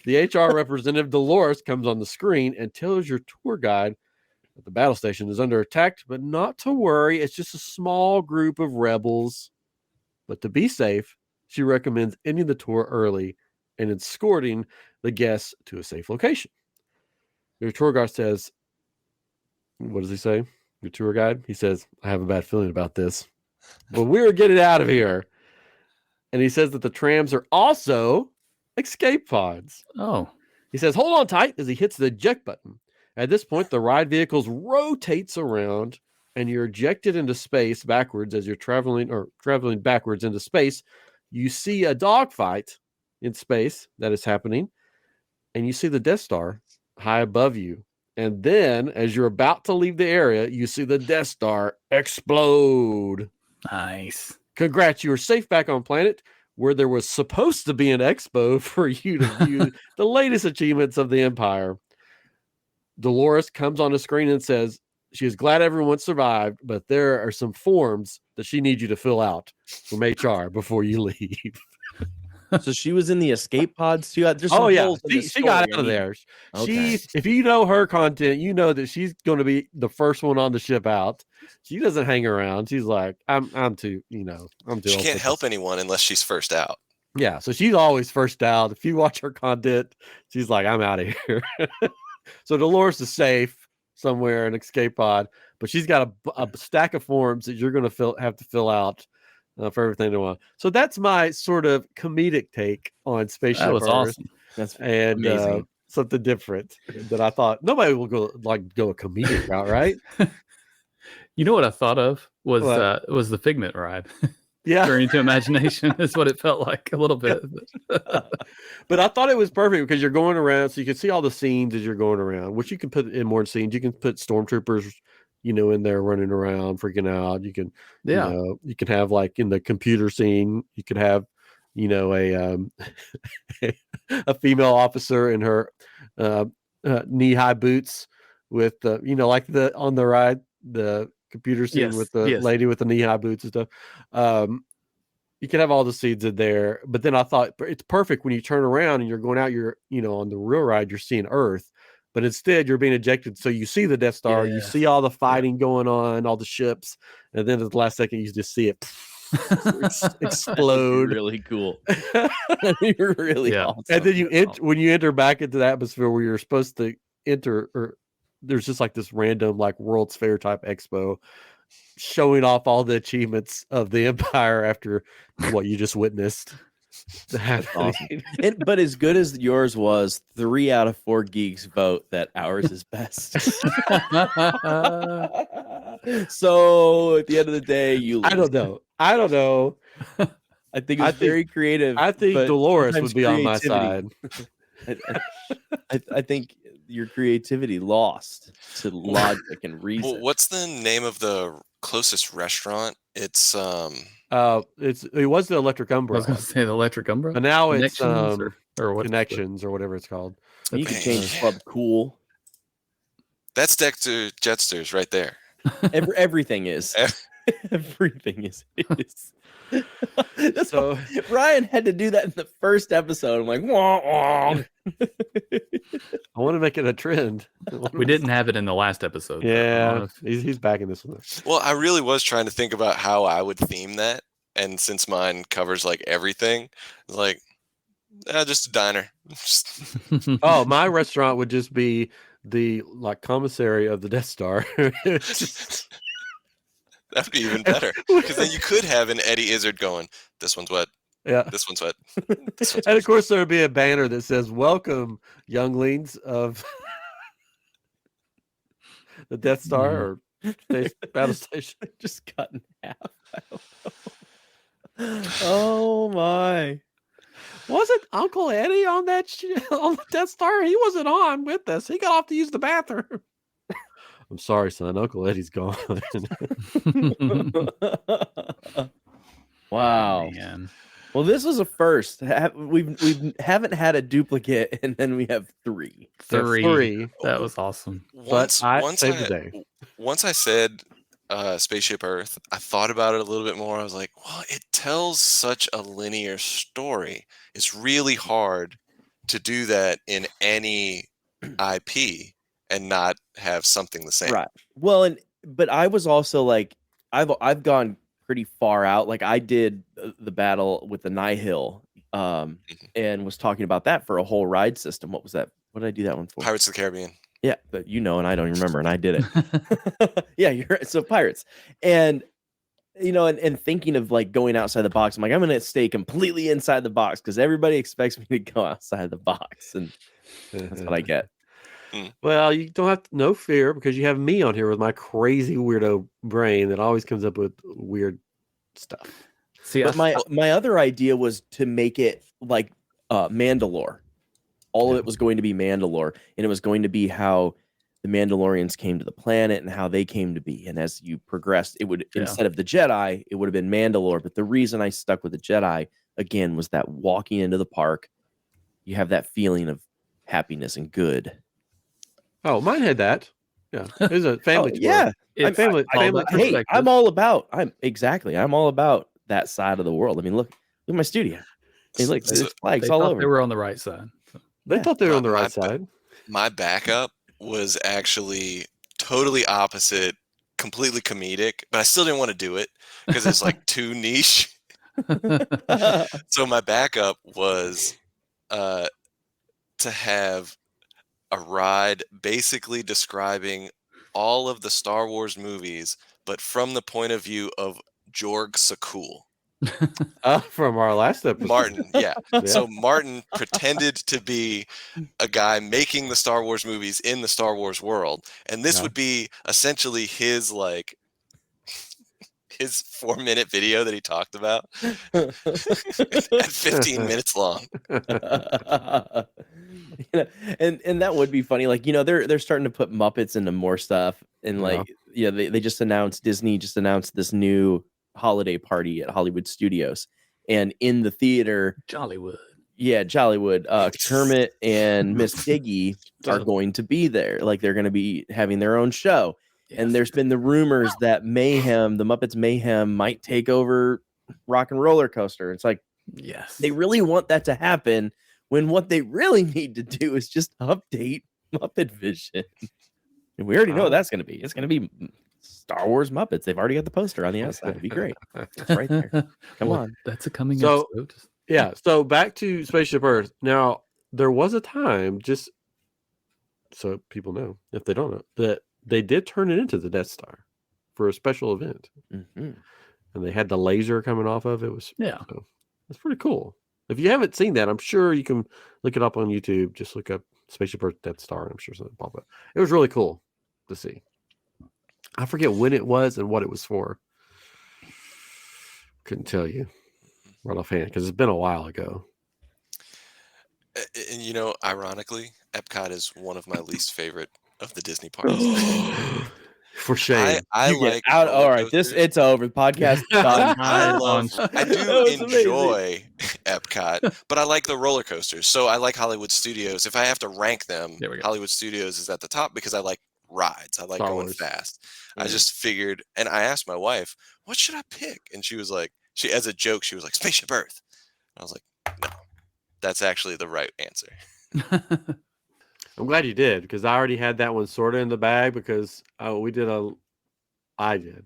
The HR representative, Dolores, comes on the screen and tells your tour guide that the battle station is under attack, but not to worry. It's just a small group of rebels. But to be safe, she recommends ending the tour early and escorting the guests to a safe location. Your tour guide says, what does he say? Your tour guide? He says, I have a bad feeling about this, but we're getting out of here. And he says that the trams are also escape pods. Oh. He says, hold on tight as he hits the eject button. At this point, the ride vehicles rotates around and you're ejected into space backwards as you're traveling backwards into space. You see a dogfight in space that is happening, and you see the Death Star high above you. And then as you're about to leave the area, you see the Death Star explode. Nice. Congrats, you are safe back on planet where there was supposed to be an expo for you to view the latest achievements of the Empire. Dolores comes on the screen and says she is glad everyone survived, but there are some forms that she needs you to fill out from HR before you leave. So she was in the escape pods too. She got out of there. Okay. If you know her content, you know that she's going to be the first one on the ship out. She doesn't hang around. She's like, I'm too. She can't help anyone unless she's first out. Yeah, so she's always first out. If you watch her content, she's like, I'm out of here. So Dolores is safe somewhere in an escape pod, but she's got a stack of forms that you're going to have to fill out for everything to want. So that's my sort of comedic take on Spaceship Earth. That was awesome. That's amazing. Something different that I thought nobody will go a comedic route, right? You know what I thought of was the Figment ride. Yeah. Journey into Imagination is what it felt like a little bit. But I thought it was perfect because you're going around, so you can see all the scenes as you're going around, which you can put in more scenes. You can put stormtroopers, in there running around, freaking out. You can, you can have like in the computer scene, you could have, a female officer in her knee-high boots with on the ride, the computer scene with the lady with the knee-high boots and stuff. You can have all the scenes in there, but then I thought it's perfect when you turn around and you're going out, you're on the real ride, you're seeing Earth, but instead you're being ejected. So you see the Death Star, you see all the fighting going on, all the ships, and then at the last second you just see it explode. Really cool. You're really awesome. And then when you enter back into the atmosphere where you're supposed to enter, or there's just like this random like World's Fair type expo showing off all the achievements of the Empire after what you just witnessed. That's awesome. But as good as yours was, 3 out of 4 geeks vote that ours is best. So at the end of the day, you lose. I don't know. I think it's very creative. I think Dolores would be on my side. I think your creativity lost to logic and reason. Well, what's the name of the closest restaurant? It was the Electric Umbrella. I was going to say the Electric Umbrella, but now it's or what Connections or whatever it's called. You can change the club cool. That's Dexter Jetsters right there. Everything is. Everything is. That's So Ryan had to do that in the first episode. I'm like, wah, wah. I want to make it a trend. We didn't have it in the last episode. Yeah, he's back in this one. Well, I really was trying to think about how I would theme that, and since mine covers like everything, like just a diner. Oh, my restaurant would just be the like commissary of the Death Star. That'd be even better, because then you could have an Eddie Izzard going, "This one's wet. Yeah, this one's wet." And of course, there would be a banner that says, "Welcome, younglings of the Death Star or Space Battle Station." Just cut in half. I don't know. Oh my! Wasn't Uncle Eddie on that on the Death Star? He wasn't on with us. He got off to use the bathroom. I'm sorry, son. Uncle Eddie's gone. Wow. Man. Well, this was a first. We haven't had a duplicate, and then we have 3. Three. That was awesome. Once saved the day. Once I said Spaceship Earth, I thought about it a little bit more. I was like, well, it tells such a linear story. It's really hard to do that in any IP and not have something the same. Right. Well, but I was also like, I've gone pretty far out. Like I did the battle with the Nihil, and was talking about that for a whole ride system. What was that? What did I do that one for? Pirates of the Caribbean. Yeah, but and I don't remember, and I did it. Yeah, you're right. So pirates, and and thinking of like going outside the box. I'm like, I'm going to stay completely inside the box because everybody expects me to go outside the box, and that's what I get. Well, you don't have no fear because you have me on here with my crazy weirdo brain that always comes up with weird stuff. See, but my other idea was to make it like Mandalore. All of it was going to be Mandalore, and it was going to be how the Mandalorians came to the planet and how they came to be. And as you progressed, it would instead of the Jedi, it would have been Mandalore. But the reason I stuck with the Jedi again was that walking into the park, you have that feeling of happiness and good. Oh, mine had that. Yeah, it was a family tour. Yeah, family. Hey, I'm all about that side of the world. I mean, look at my studio. I mean, look, there's flags all over. They were on the right side. So. They thought they were on the right side. My backup was actually totally opposite, completely comedic, but I still didn't want to do it because it's like too niche. So my backup was to have a ride basically describing all of the Star Wars movies, but from the point of view of Jorg Sakul. From our last episode. Martin, yeah. So Martin pretended to be a guy making the Star Wars movies in the Star Wars world, and this would be essentially his 4-minute video that he talked about at 15 minutes long. And that would be funny. Like, they're starting to put Muppets into more stuff, and they just announced, Disney just announced this new holiday party at Hollywood Studios, and in the theater, Jollywood, Kermit and Miss Piggy are going to be there. Like, they're going to be having their own show. Yes. And there's been the rumors that the Muppets Mayhem might take over Rock and Roller Coaster. It's like, yes, they really want that to happen when what they really need to do is just update Muppet Vision. And we already know what that's going to be. It's going to be Star Wars Muppets. They've already got the poster on the outside. It'd be great. It's right there. Come on. That's a coming So- episode. Yeah. So back to Spaceship Earth. Now, there was a time, just so people know, if they don't know, that they did turn it into the Death Star for a special event. Mhm. And they had the laser coming off of it. Yeah. So it's pretty cool. If you haven't seen that, I'm sure you can look it up on YouTube. Just look up Spaceship Earth Death Star, and I'm sure something will pop up. It was really cool to see. I forget when it was and what it was for. Couldn't tell you right offhand because it's been a while ago. And you know, ironically, Epcot is one of my least favorite of the Disney parks. For shame. I You get like out. All roller right, coasters. it's over. The podcast is done. I That do was amazing. enjoy Epcot, but I like the roller coasters. So I like Hollywood Studios. If I have to rank them, There we go. Hollywood Studios is at the top because I like rides. I like Star going Wars. fast. Yeah. I just figured, and I asked my wife, what should I pick? And she was like, as a joke, she was like, Spaceship Earth. And I was like, no, that's actually the right answer. I'm glad you did because I already had that one sort of in the bag because I did.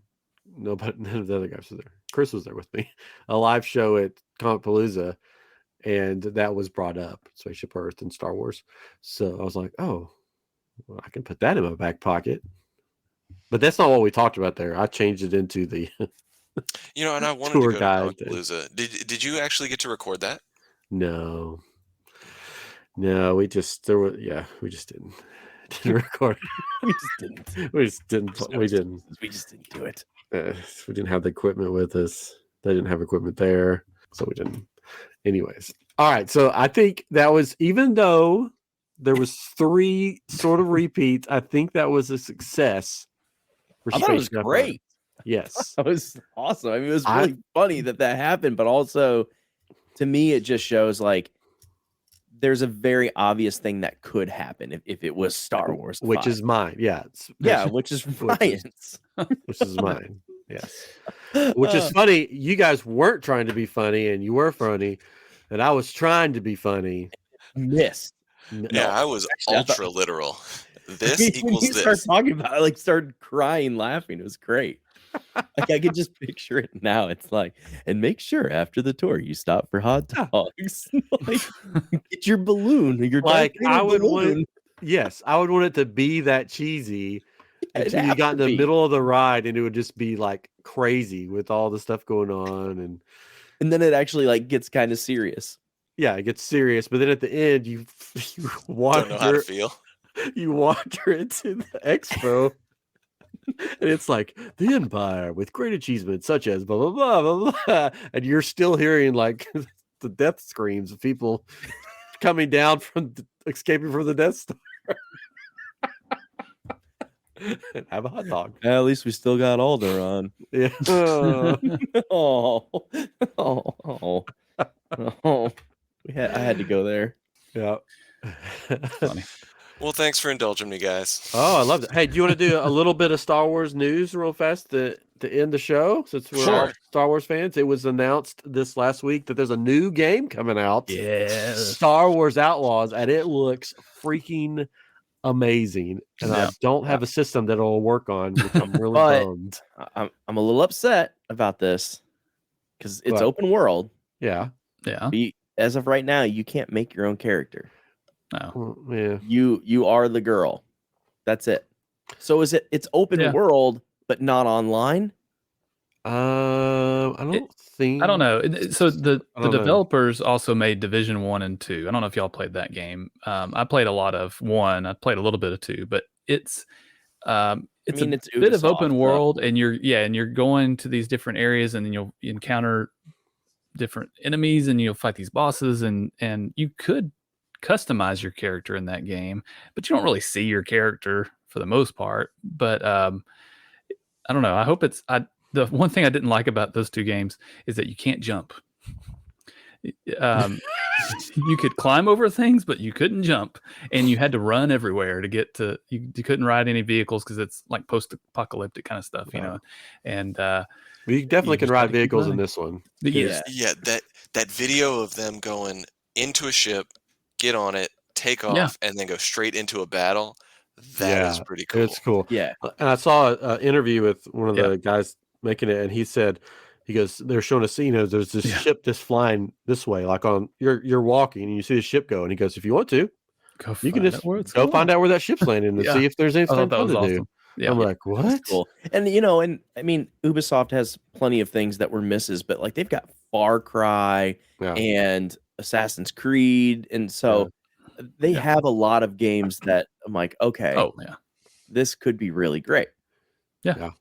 Nobody, none of the other guys were there. Chris was there with me. A live show at Comicpalooza, and that was brought up, Spaceship Earth and Star Wars. So I was like, oh, well, I can put that in my back pocket. But that's not what we talked about there. I changed it into the You know, and I wanted Tour to go guide to thing. Comicpalooza. Did you actually get to record that? no, we just didn't record. We just didn't. We didn't. We just didn't do it. We didn't have the equipment with us. They didn't have equipment there, so we didn't. Anyways, all right. So I think that was, even though there was 3 sort of repeats, I think that was a success. For I thought it was Spaceship Earth. great. Yes. That was awesome. I mean, it was really funny that happened, but also to me, it just shows like there's a very obvious thing that could happen if it was Star Wars, Which is mine. Yeah. which is Which is- Ryan's. Which is mine. Yes. Which is funny. You guys weren't trying to be funny, and you were funny, and I was trying to be funny. missed. Yeah, I was actually, I thought- ultra literal. This When equals you start this. talking about it, I like started crying, laughing. It was great. Like I could just picture it now. It's like, and make sure after the tour you stop for hot dogs. Like, get your balloon. Your Like, Darth Vader I would balloon. want, yes, I would want it to be that cheesy It'd until you have got in to the be. middle of the ride, and it would just be like crazy with all the stuff going on, and And then it actually like gets kind of serious. yeah, it gets serious. But then at the end, you Don't know how to wander, feel. you wander into the expo. And it's like the Empire with great achievements such as blah blah blah blah blah, and you're still hearing like the death screams of people coming down from escaping from the Death Star. And have a hot dog. At least we still got Alder on. Yeah. Oh, oh. I had to go there. Yeah. Funny. Well, thanks for indulging me, guys. Oh, I love it. Hey, do you want to do a little bit of Star Wars news real fast to end the show? Since we're all Sure. Star Wars fans, it was announced this last week that there's a new game coming out. Yeah. Star Wars Outlaws, and it looks freaking amazing. And I Yeah. don't have a system that it'll work on, which I'm really But- bummed. I'm a little upset about this because it's What? open world. Yeah. Yeah. As of right now, you can't make your own character. No. Well, yeah. You are the girl. That's it. So it's open Yeah. world, but not online? I don't think. I don't know. So the I don't know. developers also made Division 1 and 2. I don't know if y'all played that game. I played a lot of 1. I played a little bit of 2, but it's mean, a it's bit of Ubisoft, open so- world, and you're going to these different areas, and then you'll encounter different enemies, and you'll fight these bosses, and you could customize your character in that game, but you don't really see your character for the most part. But I don't know. I hope the one thing I didn't like about those 2 games is that you can't jump. You could climb over things, but you couldn't jump, and you had to run everywhere to get to. You couldn't ride any vehicles because it's like post-apocalyptic kind of stuff, you know. And You definitely You can just ride gotta keep vehicles in running. this one. but Yeah. Yeah, that video of them going into a ship, get on it, take Yeah. off and then go straight into a battle. That is pretty cool. It's cool. Yeah. And I saw an interview with one of Yeah. the guys making it, and he said, he goes, they're showing a scene. There's this ship just flying this way, like on you're walking and you see the ship go, and he goes, if you want to, you can just go find out where that ship's landing and see if there's anything I thought that fun was to awesome. do. Yeah. I'm like, what? That's cool. And and I mean, Ubisoft has plenty of things that were misses, but like they've got Far Cry and Assassin's Creed, and so they have a lot of games that I'm like, okay, this could be really great. Yeah.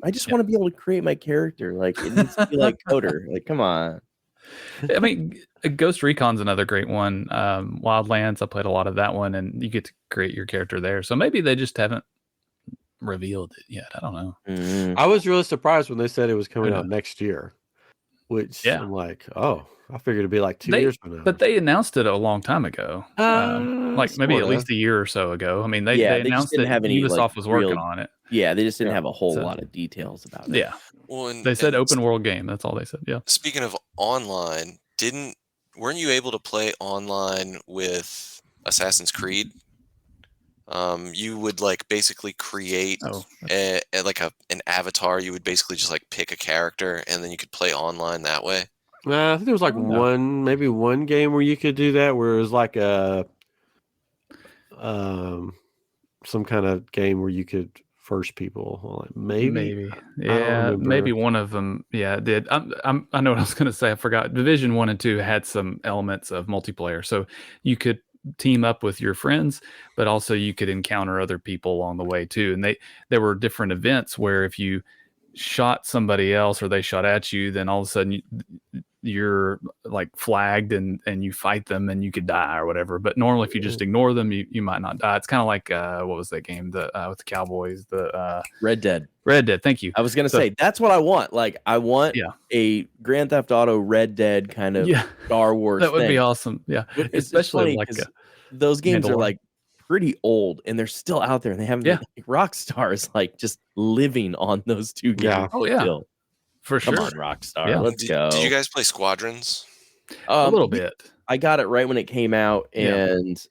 I just want to be able to create my character. Like it needs to be like Coder. Like, come on. I mean, Ghost Recon's another great one. Wildlands, I played a lot of that one, and you get to create your character there. So maybe they just haven't revealed it yet. I don't know. I was really surprised when they said it was coming out next year, which I'm like, oh, I figured it'd be like 2 years from now. But they announced it a long time ago, like maybe at least a year or so ago. I mean, they announced that Ubisoft was working on it. Yeah, they just didn't have a whole lot of details about it. Yeah. Well, they said open world game. That's all they said. Yeah. Speaking of online, weren't you able to play online with Assassin's Creed? You would like basically create an avatar. You would basically just like pick a character, and then you could play online that way. I think there was like maybe one game where you could do that, where it was like some kind of game where you could first people. Like maybe maybe one of them. Yeah, did. I know what I was going to say. I forgot. Division 1 and 2 had some elements of multiplayer, so you could team up with your friends, but also you could encounter other people along the way too. And there were different events where if you shot somebody else or they shot at you, then all of a sudden you're like flagged and you fight them and you could die or whatever. But normally if you just ignore them, you might not die. It's kind of like what was that game with the Cowboys, the Red Dead. Thank you. I was gonna say that's what I want. Like I want a Grand Theft Auto Red Dead kind of Star Wars. That would be awesome. Yeah, especially like those games are like pretty old and they're still out there, and they haven't been, like, Rockstar is like just living on those two games. Yeah. Oh yeah. Still. For sure. Come on, Rockstar. Yeah. Let's go. Did you guys play Squadrons? A little bit. I got it right when it came out, and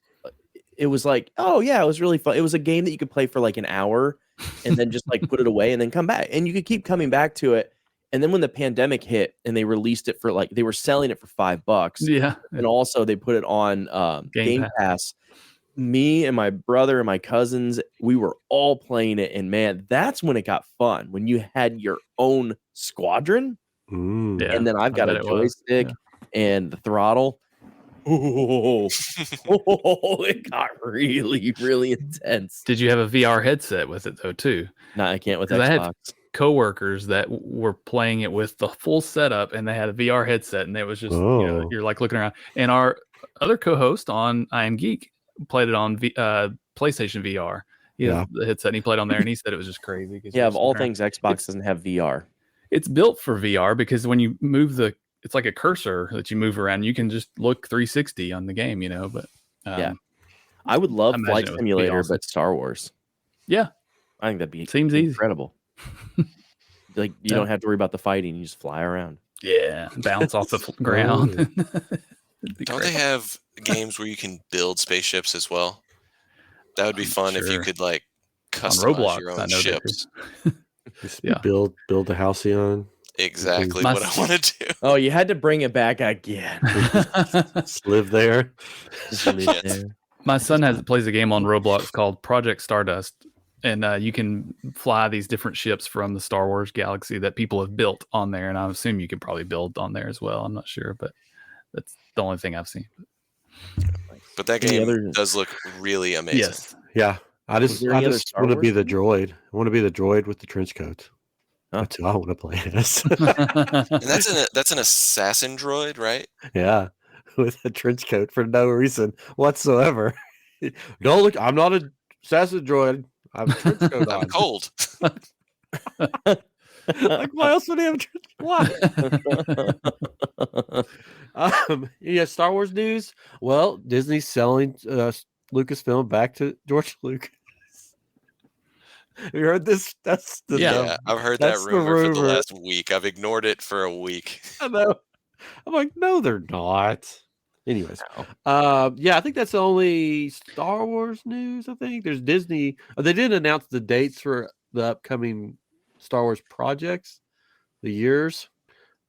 it was like, oh yeah, it was really fun. It was a game that you could play for like an hour and then just like put it away and then come back, and you could keep coming back to it. And then when the pandemic hit and they released it for like, they were selling it for $5. Yeah. And also they put it on Game Pass. Me and my brother and my cousins, we were all playing it. And man, that's when it got fun. When you had your own squadron. And then I've got a joystick and the throttle. Oh, it got really, really intense. Did you have a VR headset with it though too? No, I can't with Xbox. Xbox. I had coworkers that were playing it with the full setup, and they had a VR headset, and it was just you're like looking around. And our other co-host on I Am Geek played it on PlayStation VR. The headset, and he played on there, and he said it was just crazy. Yeah, of all things, Xbox doesn't have VR. It's built for VR because when you move it's like a cursor that you move around. You can just look 360 on the game, But I would love Flight Simulator, but Star Wars. Yeah, I think that'd be incredible. Like you don't have to worry about the fighting; you just fly around. Yeah, bounce off the ground. Don't they have games where you can build spaceships as well? That would be fun if you could like customize your own ships. Build the Halcyon. Exactly what I want to do. Oh, you had to bring it back again. Just live there. My son plays a game on Roblox called Project Stardust, and you can fly these different ships from the Star Wars galaxy that people have built on there, and I assume you could probably build on there as well. I'm not sure, but that's the only thing I've seen. But that game does look really amazing. Yes. Yeah. I just want to be the droid. I want to be the droid with the trench coat. That's who I want to play as. And that's an assassin droid, right? Yeah. With a trench coat for no reason whatsoever. Don't look. I'm not an assassin droid. I have a trench coat on. I'm cold. Like, why else would he have a trench coat? Why? Star Wars news. Well, Disney's selling Lucasfilm back to George Lucas. Have you heard this? Yeah, I've heard that rumor for the last week. I've ignored it for a week. I know. I'm like, no, they're not. Anyways, Wow. yeah, I think that's the only Star Wars news. I think there's Disney. They did announce the dates for the upcoming Star Wars projects, the years,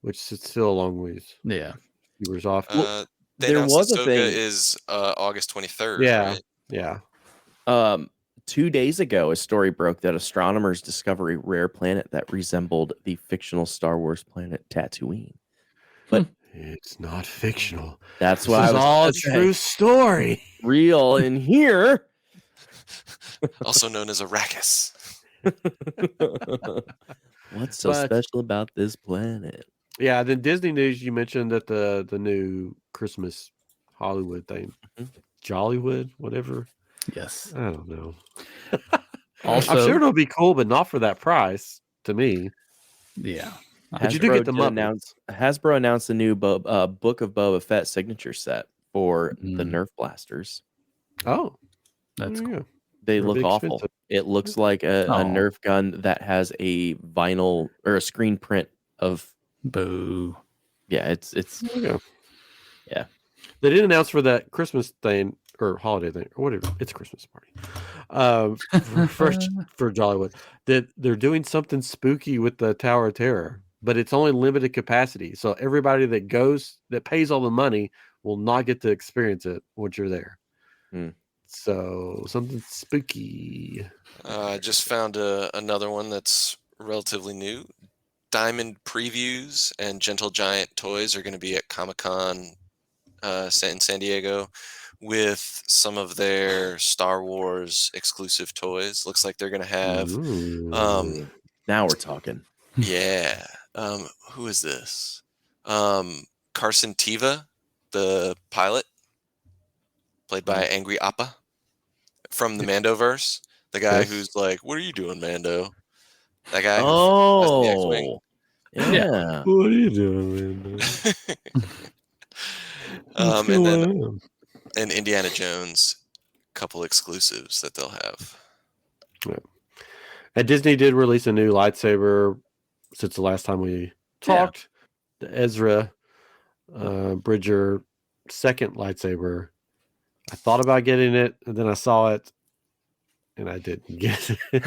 which is still a long ways. Yeah. Years off. They there announced was a Ahsoka thing. is August 23rd, Yeah, right? yeah. 2 days ago, a story broke that astronomers discovered a rare planet that resembled the fictional Star Wars planet Tatooine. But It's not fictional. that's This what I is was all gonna say. true story. Real in here. Also known as Arrakis. What's so But- special about this planet? Yeah, then Disney news. You mentioned that the new Christmas Hollywood thing, Jollywood, whatever. Yes. I don't know. Also, I'm sure it'll be cool, but not for that price. To me, yeah. But you do get the Hasbro announced a new Book of Boba Fett signature set for the Nerf blasters. oh, That's there you cool. go. They They're look big awful. expensive. It looks like a Aw. Nerf gun that has a vinyl or a screen print of. Boo. Yeah, it's There you go. Yeah. They did announce for that Christmas thing or holiday thing or whatever. It's a Christmas party. For Jollywood, that they're doing something spooky with the Tower of Terror, but it's only limited capacity. So everybody that pays all the money will not get to experience it once you're there. Hmm. So something spooky. I just found another one that's relatively new. Diamond Previews and Gentle Giant Toys are going to be at Comic-Con in San Diego with some of their Star Wars exclusive toys. Looks like they're going to have Ooh. now we're talking. yeah. Who is this? Carson Teva, the pilot, played by Angry Appa from the Mandoverse. The guy Yes. who's like, "What are you doing, Mando?" That guy. Oh, the X-Wing. yeah. What are you doing, man? And then and Indiana Jones, couple exclusives that they'll have. And Disney did release a new lightsaber since the last time we talked. The Ezra Bridger second lightsaber. I thought about getting it, and then I saw it, and I didn't get it.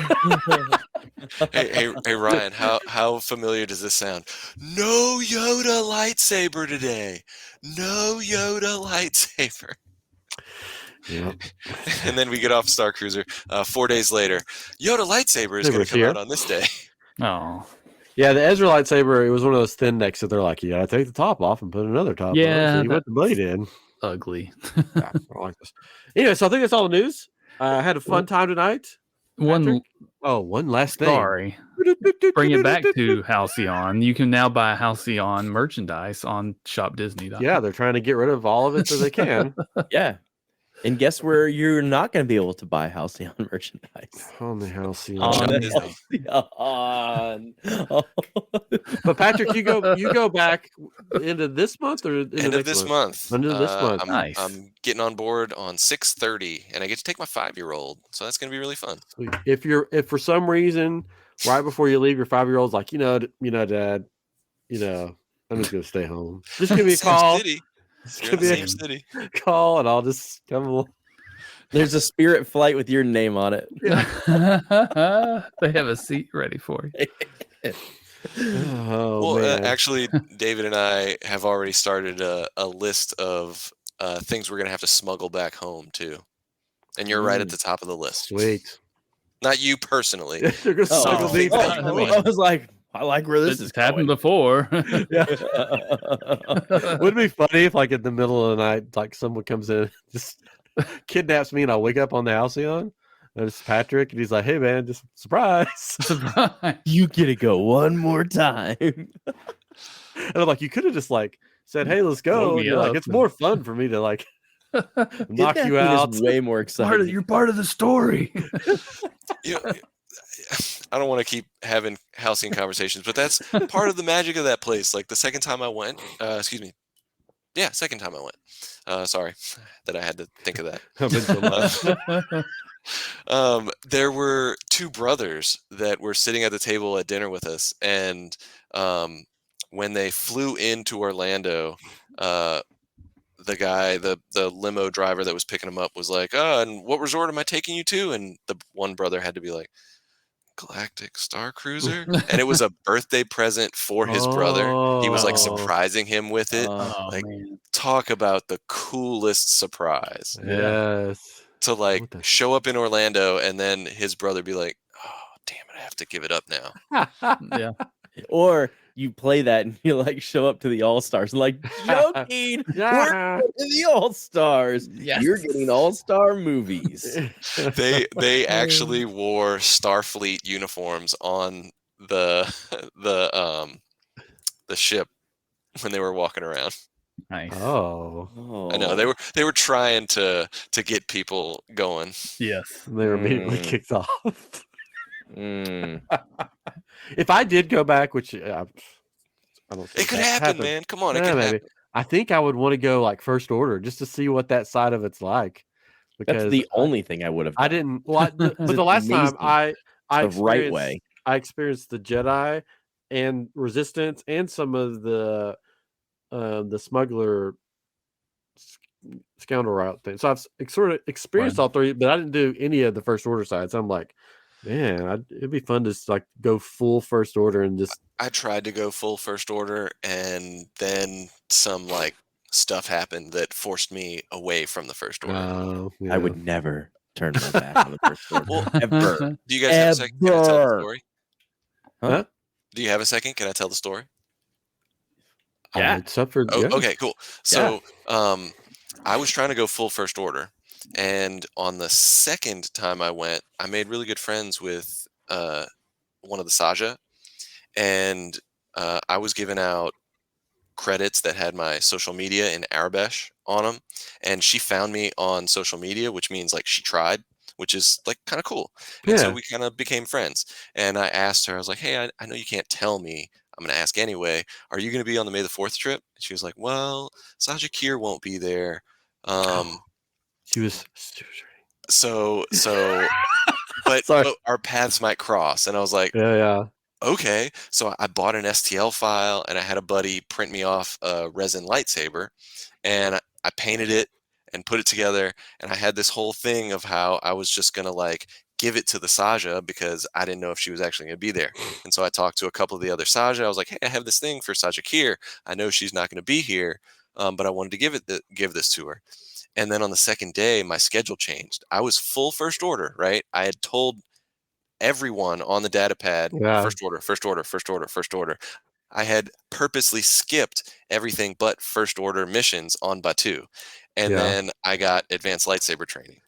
Hey, Ryan, how familiar does this sound? No Yoda lightsaber today. No Yoda lightsaber. Yeah. And then we get off Star Cruiser. 4 days later, Yoda lightsaber is going to come out on this day. Oh. Yeah, the Ezra lightsaber, it was one of those thin necks that they're like, you gotta take the top off and put another top on. Yeah, So you put the blade in. Ugly. Yeah, I don't like this. Anyway, so I think that's all the news. I had a fun time tonight. One last thing. sorry. Bring it back to Halcyon. You can now buy Halcyon merchandise on shopdisney.com. Yeah, they're trying to get rid of all of it so they can. Yeah. And guess where you're not going to be able to buy Halcyon merchandise? On the Halcyon. On the Halcyon. But Patrick, you go back into this month or End of this month. End of this month. Nice. I'm getting on board on 6:30, and I get to take my 5-year-old, so that's going to be really fun. Sweet. If for some reason right before you leave, your 5-year-old's like, Dad, I'm just gonna stay home. Just give me a Same call. city. Just You're give in the me same a city. call, and I'll just come along. There's a Spirit flight with your name on it. They have a seat ready for you. Oh, Well, man. actually, David and I have already started a list of things we're going to have to smuggle back home, too. And you're right at the top of the list. Sweet. Not you personally. They're gonna smuggle oh, me oh, back. I mean- I was like, I like where this This is has happened going. before. Yeah. Wouldn't it be funny if, like, in the middle of the night, like, someone comes in, just kidnaps me, and I wake up on the Halcyon? And it's Patrick, and he's like, "Hey, man, just surprise!" Surprise. You get to go one more time. And I'm like, "You could have just like said, hey, let's go." Woke me And you're like, up "It's more fun for me to like knock you Kidnapping out." is way more exciting. You're part of the story. You know, I don't want to keep having Halcyon conversations, but that's part of the magic of that place. Like the second time I went, second time I went. Sorry that I had to think of that. I've been so much. There were two brothers that were sitting at the table at dinner with us, and when they flew into Orlando, the guy, the limo driver that was picking him up was like, and what resort am I taking you to? And the one brother had to be like, Galactic Star Cruiser. And it was a birthday present for his brother. He was like Oh. surprising him with it. Oh Like, man. talk about the coolest surprise Yes. to like What the- show up in Orlando and then his brother be like, oh damn it, I have to give it up now. Yeah. Or you play that and you like show up to the All-Stars like, joking, Yeah. we're going to the All-Stars. Yes. You're getting All-Star movies. They actually wore Starfleet uniforms on the ship when they were walking around. Nice. Oh. I know they were trying to get people going. Yes. They were immediately Mm. kicked off. Mm. If I did go back, which I don't think It could that happen, man. Come on, it Yeah, could maybe. happen. I think I would want to go like first order just to see what that side of it's like. That's the only thing I would have done. I didn't. Well, but It's the last time amazing. I The right experienced, way. I experienced the Jedi and Resistance and some of the smuggler scoundrel route thing. So I've sort of experienced all three, but I didn't do any of the first order sides. I'm like, man, it'd be fun to just like go full first order and just. I tried to go full first order, and then some like stuff happened that forced me away from the first order. Yeah. I would never turn my back on the first order. Well, ever. Do you guys have a second? Can I tell the story? Huh? Do you have a second? Can I tell the story? Yeah. It's up for. Oh, yeah. okay, cool. So, I was trying to go full first order, and on the second time I went, I made really good friends with one of the Saja, and I was giving out credits that had my social media in Arabesh on them, and she found me on social media, which means like she tried, which is like kind of cool. And so Yeah. we kind of became friends. And I asked her, I was like, hey, I know you can't tell me. I'm going to ask anyway. Are you going to be on the May the 4th trip? And she was like, well, Saja Kier won't be there. She was. So, but our paths might cross. And I was like, Yeah. okay. So I bought an STL file, and I had a buddy print me off a resin lightsaber, and I painted it and put it together. And I had this whole thing of how I was just going to like give it to the Saja because I didn't know if she was actually going to be there. And so I talked to a couple of the other Saja. I was like, hey, I have this thing for Saja Kier. I know she's not going to be here, but I wanted to give this to her. And then on the second day, my schedule changed. I was full first order, right? I had told everyone on the data pad, first order. I had purposely skipped everything but first order missions on Batu. And then I got advanced lightsaber training.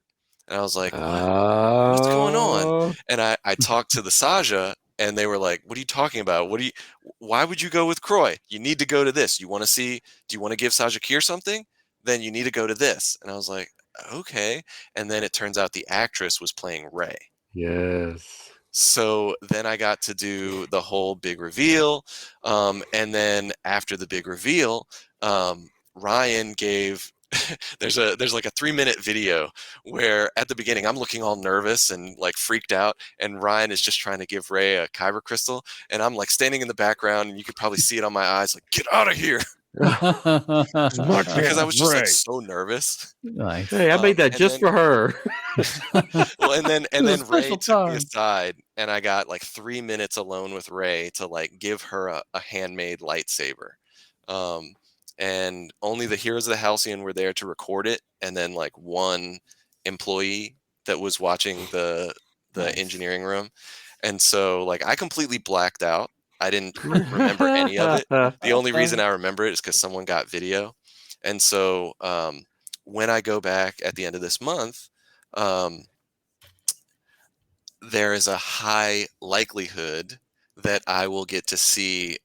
And I was like, what's going on? And I talked to the Saja, and they were like, what are you talking about? Why would you go with Croy? You need to go to this. Do you want to give Saja Kier something? Then you need to go to this. And I was like, okay. And then it turns out the actress was playing Rey. Yes. So then I got to do the whole big reveal. And then after the big reveal, Ryan gave there's like a 3-minute video where at the beginning I'm looking all nervous and like freaked out, and Ryan is just trying to give Rey a kyber crystal, and I'm like standing in the background, and you could probably see it on my eyes, like, get out of here. Because I was just like so nervous. Nice. Hey, I made that just for her. Well, and then Rey special took me time. aside, and I got like 3 minutes alone with Rey to like give her a handmade lightsaber. And only the Heroes of the Halcyon were there to record it, and then like one employee that was watching the Nice. engineering room. And so like I completely blacked out. I didn't remember any of it. The only reason I remember it is because someone got video. And so when I go back at the end of this month, there is a high likelihood that I will get to see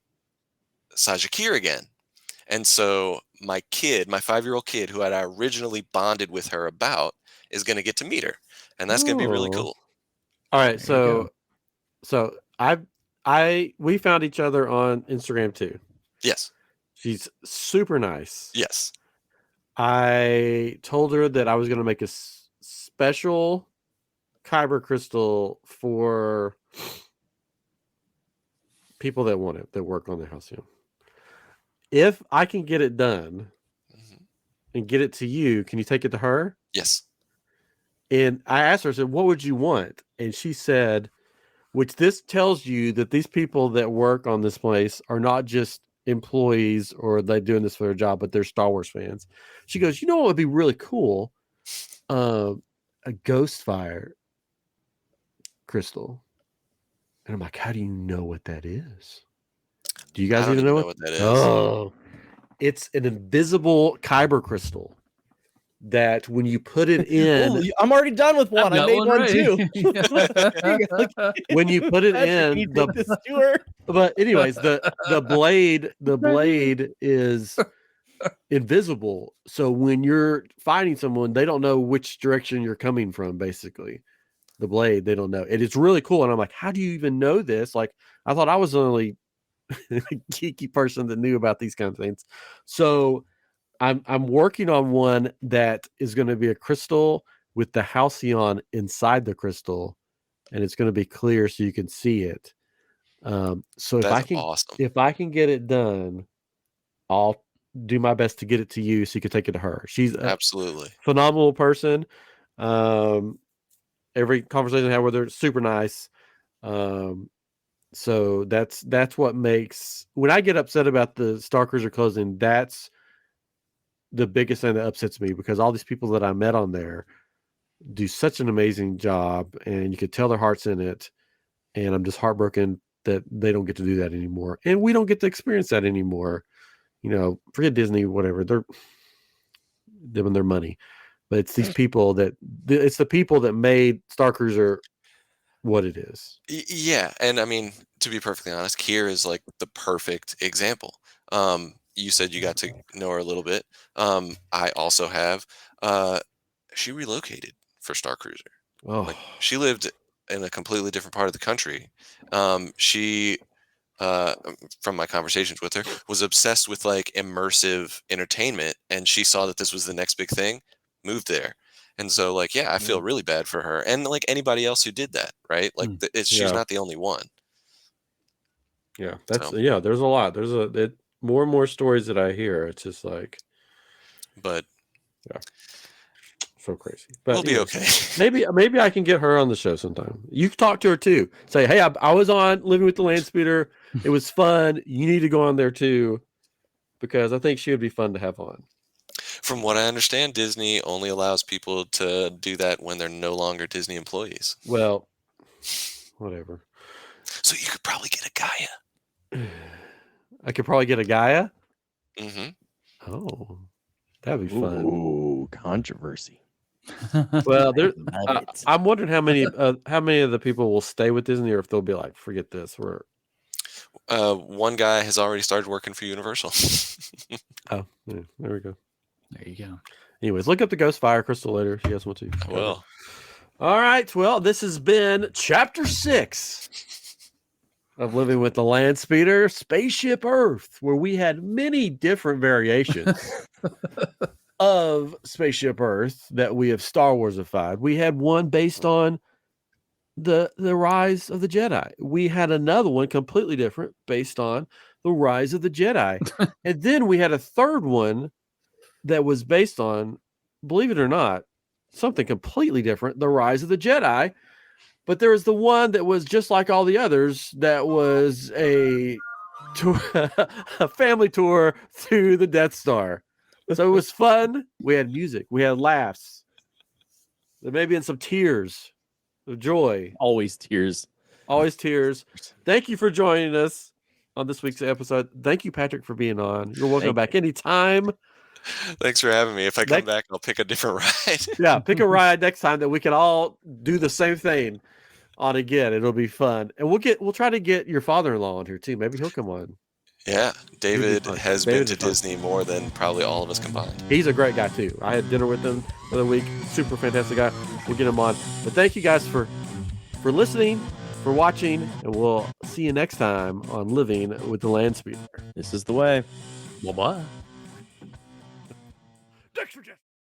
Saja Kier again. And so my 5-year-old kid, who I originally bonded with her about, is going to get to meet her. And that's going to be really cool. All right. There you So we found each other on Instagram too. Yes. She's super nice. Yes. I told her that I was going to make a special kyber crystal for people that want it, that work on the Halcyon. If I can get it done, and get it to you, can you take it to her? Yes. And I asked her, I said, what would you want? And she said, which this tells you that these people that work on this place are not just employees or they're doing this for their job, but they're Star Wars fans. She goes, you know what would be really cool? A ghost fire crystal. And I'm like, how do you know what that is? Do you guys even know what that is? Oh, it's an invisible kyber crystal that when you put it in, Ooh, I'm already done with one. I made one too. when you put it Patrick, in, you take this to her? but anyways, the blade is invisible. So when you're fighting someone, they don't know which direction you're coming from. Basically, the blade, they don't know. And it's really cool. And I'm like, how do you even know this? Like, I thought I was the only geeky person that knew about these kinds of things. So I'm working on one that is going to be a crystal with the halcyon inside the crystal, and it's going to be clear so you can see it. So if I can get it done, I'll do my best to get it to you so you can take it to her. She's absolutely phenomenal person. Every conversation I have with her, super nice. So that's what makes, when I get upset about the Star Cruiser closing, that's the biggest thing that upsets me, because all these people that I met on there do such an amazing job, and you could tell their heart's in it. And I'm just heartbroken that they don't get to do that anymore, and we don't get to experience that anymore. You know, forget Disney, whatever, they're giving their money, but it's these people it's the people that made Star Cruiser what it is. Yeah, and I mean, to be perfectly honest, Kier is like the perfect example. You said you got to know her a little bit. I also have. She relocated for Star Cruiser. Oh, like, she lived in a completely different part of the country. She, from my conversations with her, was obsessed with like immersive entertainment, and she saw that this was the next big thing, moved there. And so, like, yeah, I feel really bad for her, and like anybody else who did that, right? Like, she's not the only one. Yeah, there's a lot. There's more and more stories that I hear. It's just like, but yeah, so crazy. But we'll be okay. maybe I can get her on the show sometime. You can talk to her too. Say, hey, I was on Living with the Landspeeder. It was fun. You need to go on there too, because I think she would be fun to have on. From what I understand, Disney only allows people to do that when they're no longer Disney employees. Well, whatever. So you could probably get a Gaia. I could probably get a Gaia. Mm-hmm. Oh, that'd be fun. Ooh, controversy. Well, I'm wondering how many of the people will stay with Disney, or if they'll be like, forget this. One guy has already started working for Universal. Oh, yeah, there we go. There you go. Anyways, look up the Ghost Fire Crystal later if you guys want to. I will. All right. Well, this has been Chapter 6 of Living with the Landspeeder, Spaceship Earth, where we had many different variations of Spaceship Earth that we have Star Warsified. We had one based on the Rise of the Jedi. We had another one completely different based on the Rise of the Jedi. And then we had a third one that was based on, believe it or not, something completely different, the Rise of the Jedi. But there was the one that was just like all the others, that was a family tour through the Death Star. So it was fun. We had music. We had laughs. There may have been some tears of joy. Always tears. Always tears. Thank you for joining us on this week's episode. Thank you, Patrick, for being on. You're welcome back anytime. Than's for having me. If I come back, I'll pick a different ride. Yeah, pick a ride next time that we can all do the same thing on again. It'll be fun. And we'll try to get your father-in-law on here too. Maybe he'll come on. Yeah, David has been to Disney more than probably all of us combined. He's a great guy too. I had dinner with him the other week. Super fantastic guy. We'll get him on. But thank you guys for listening, for watching, and we'll see you next time on Living with the Landspeeder. This is the way. Bye-bye. Thanks for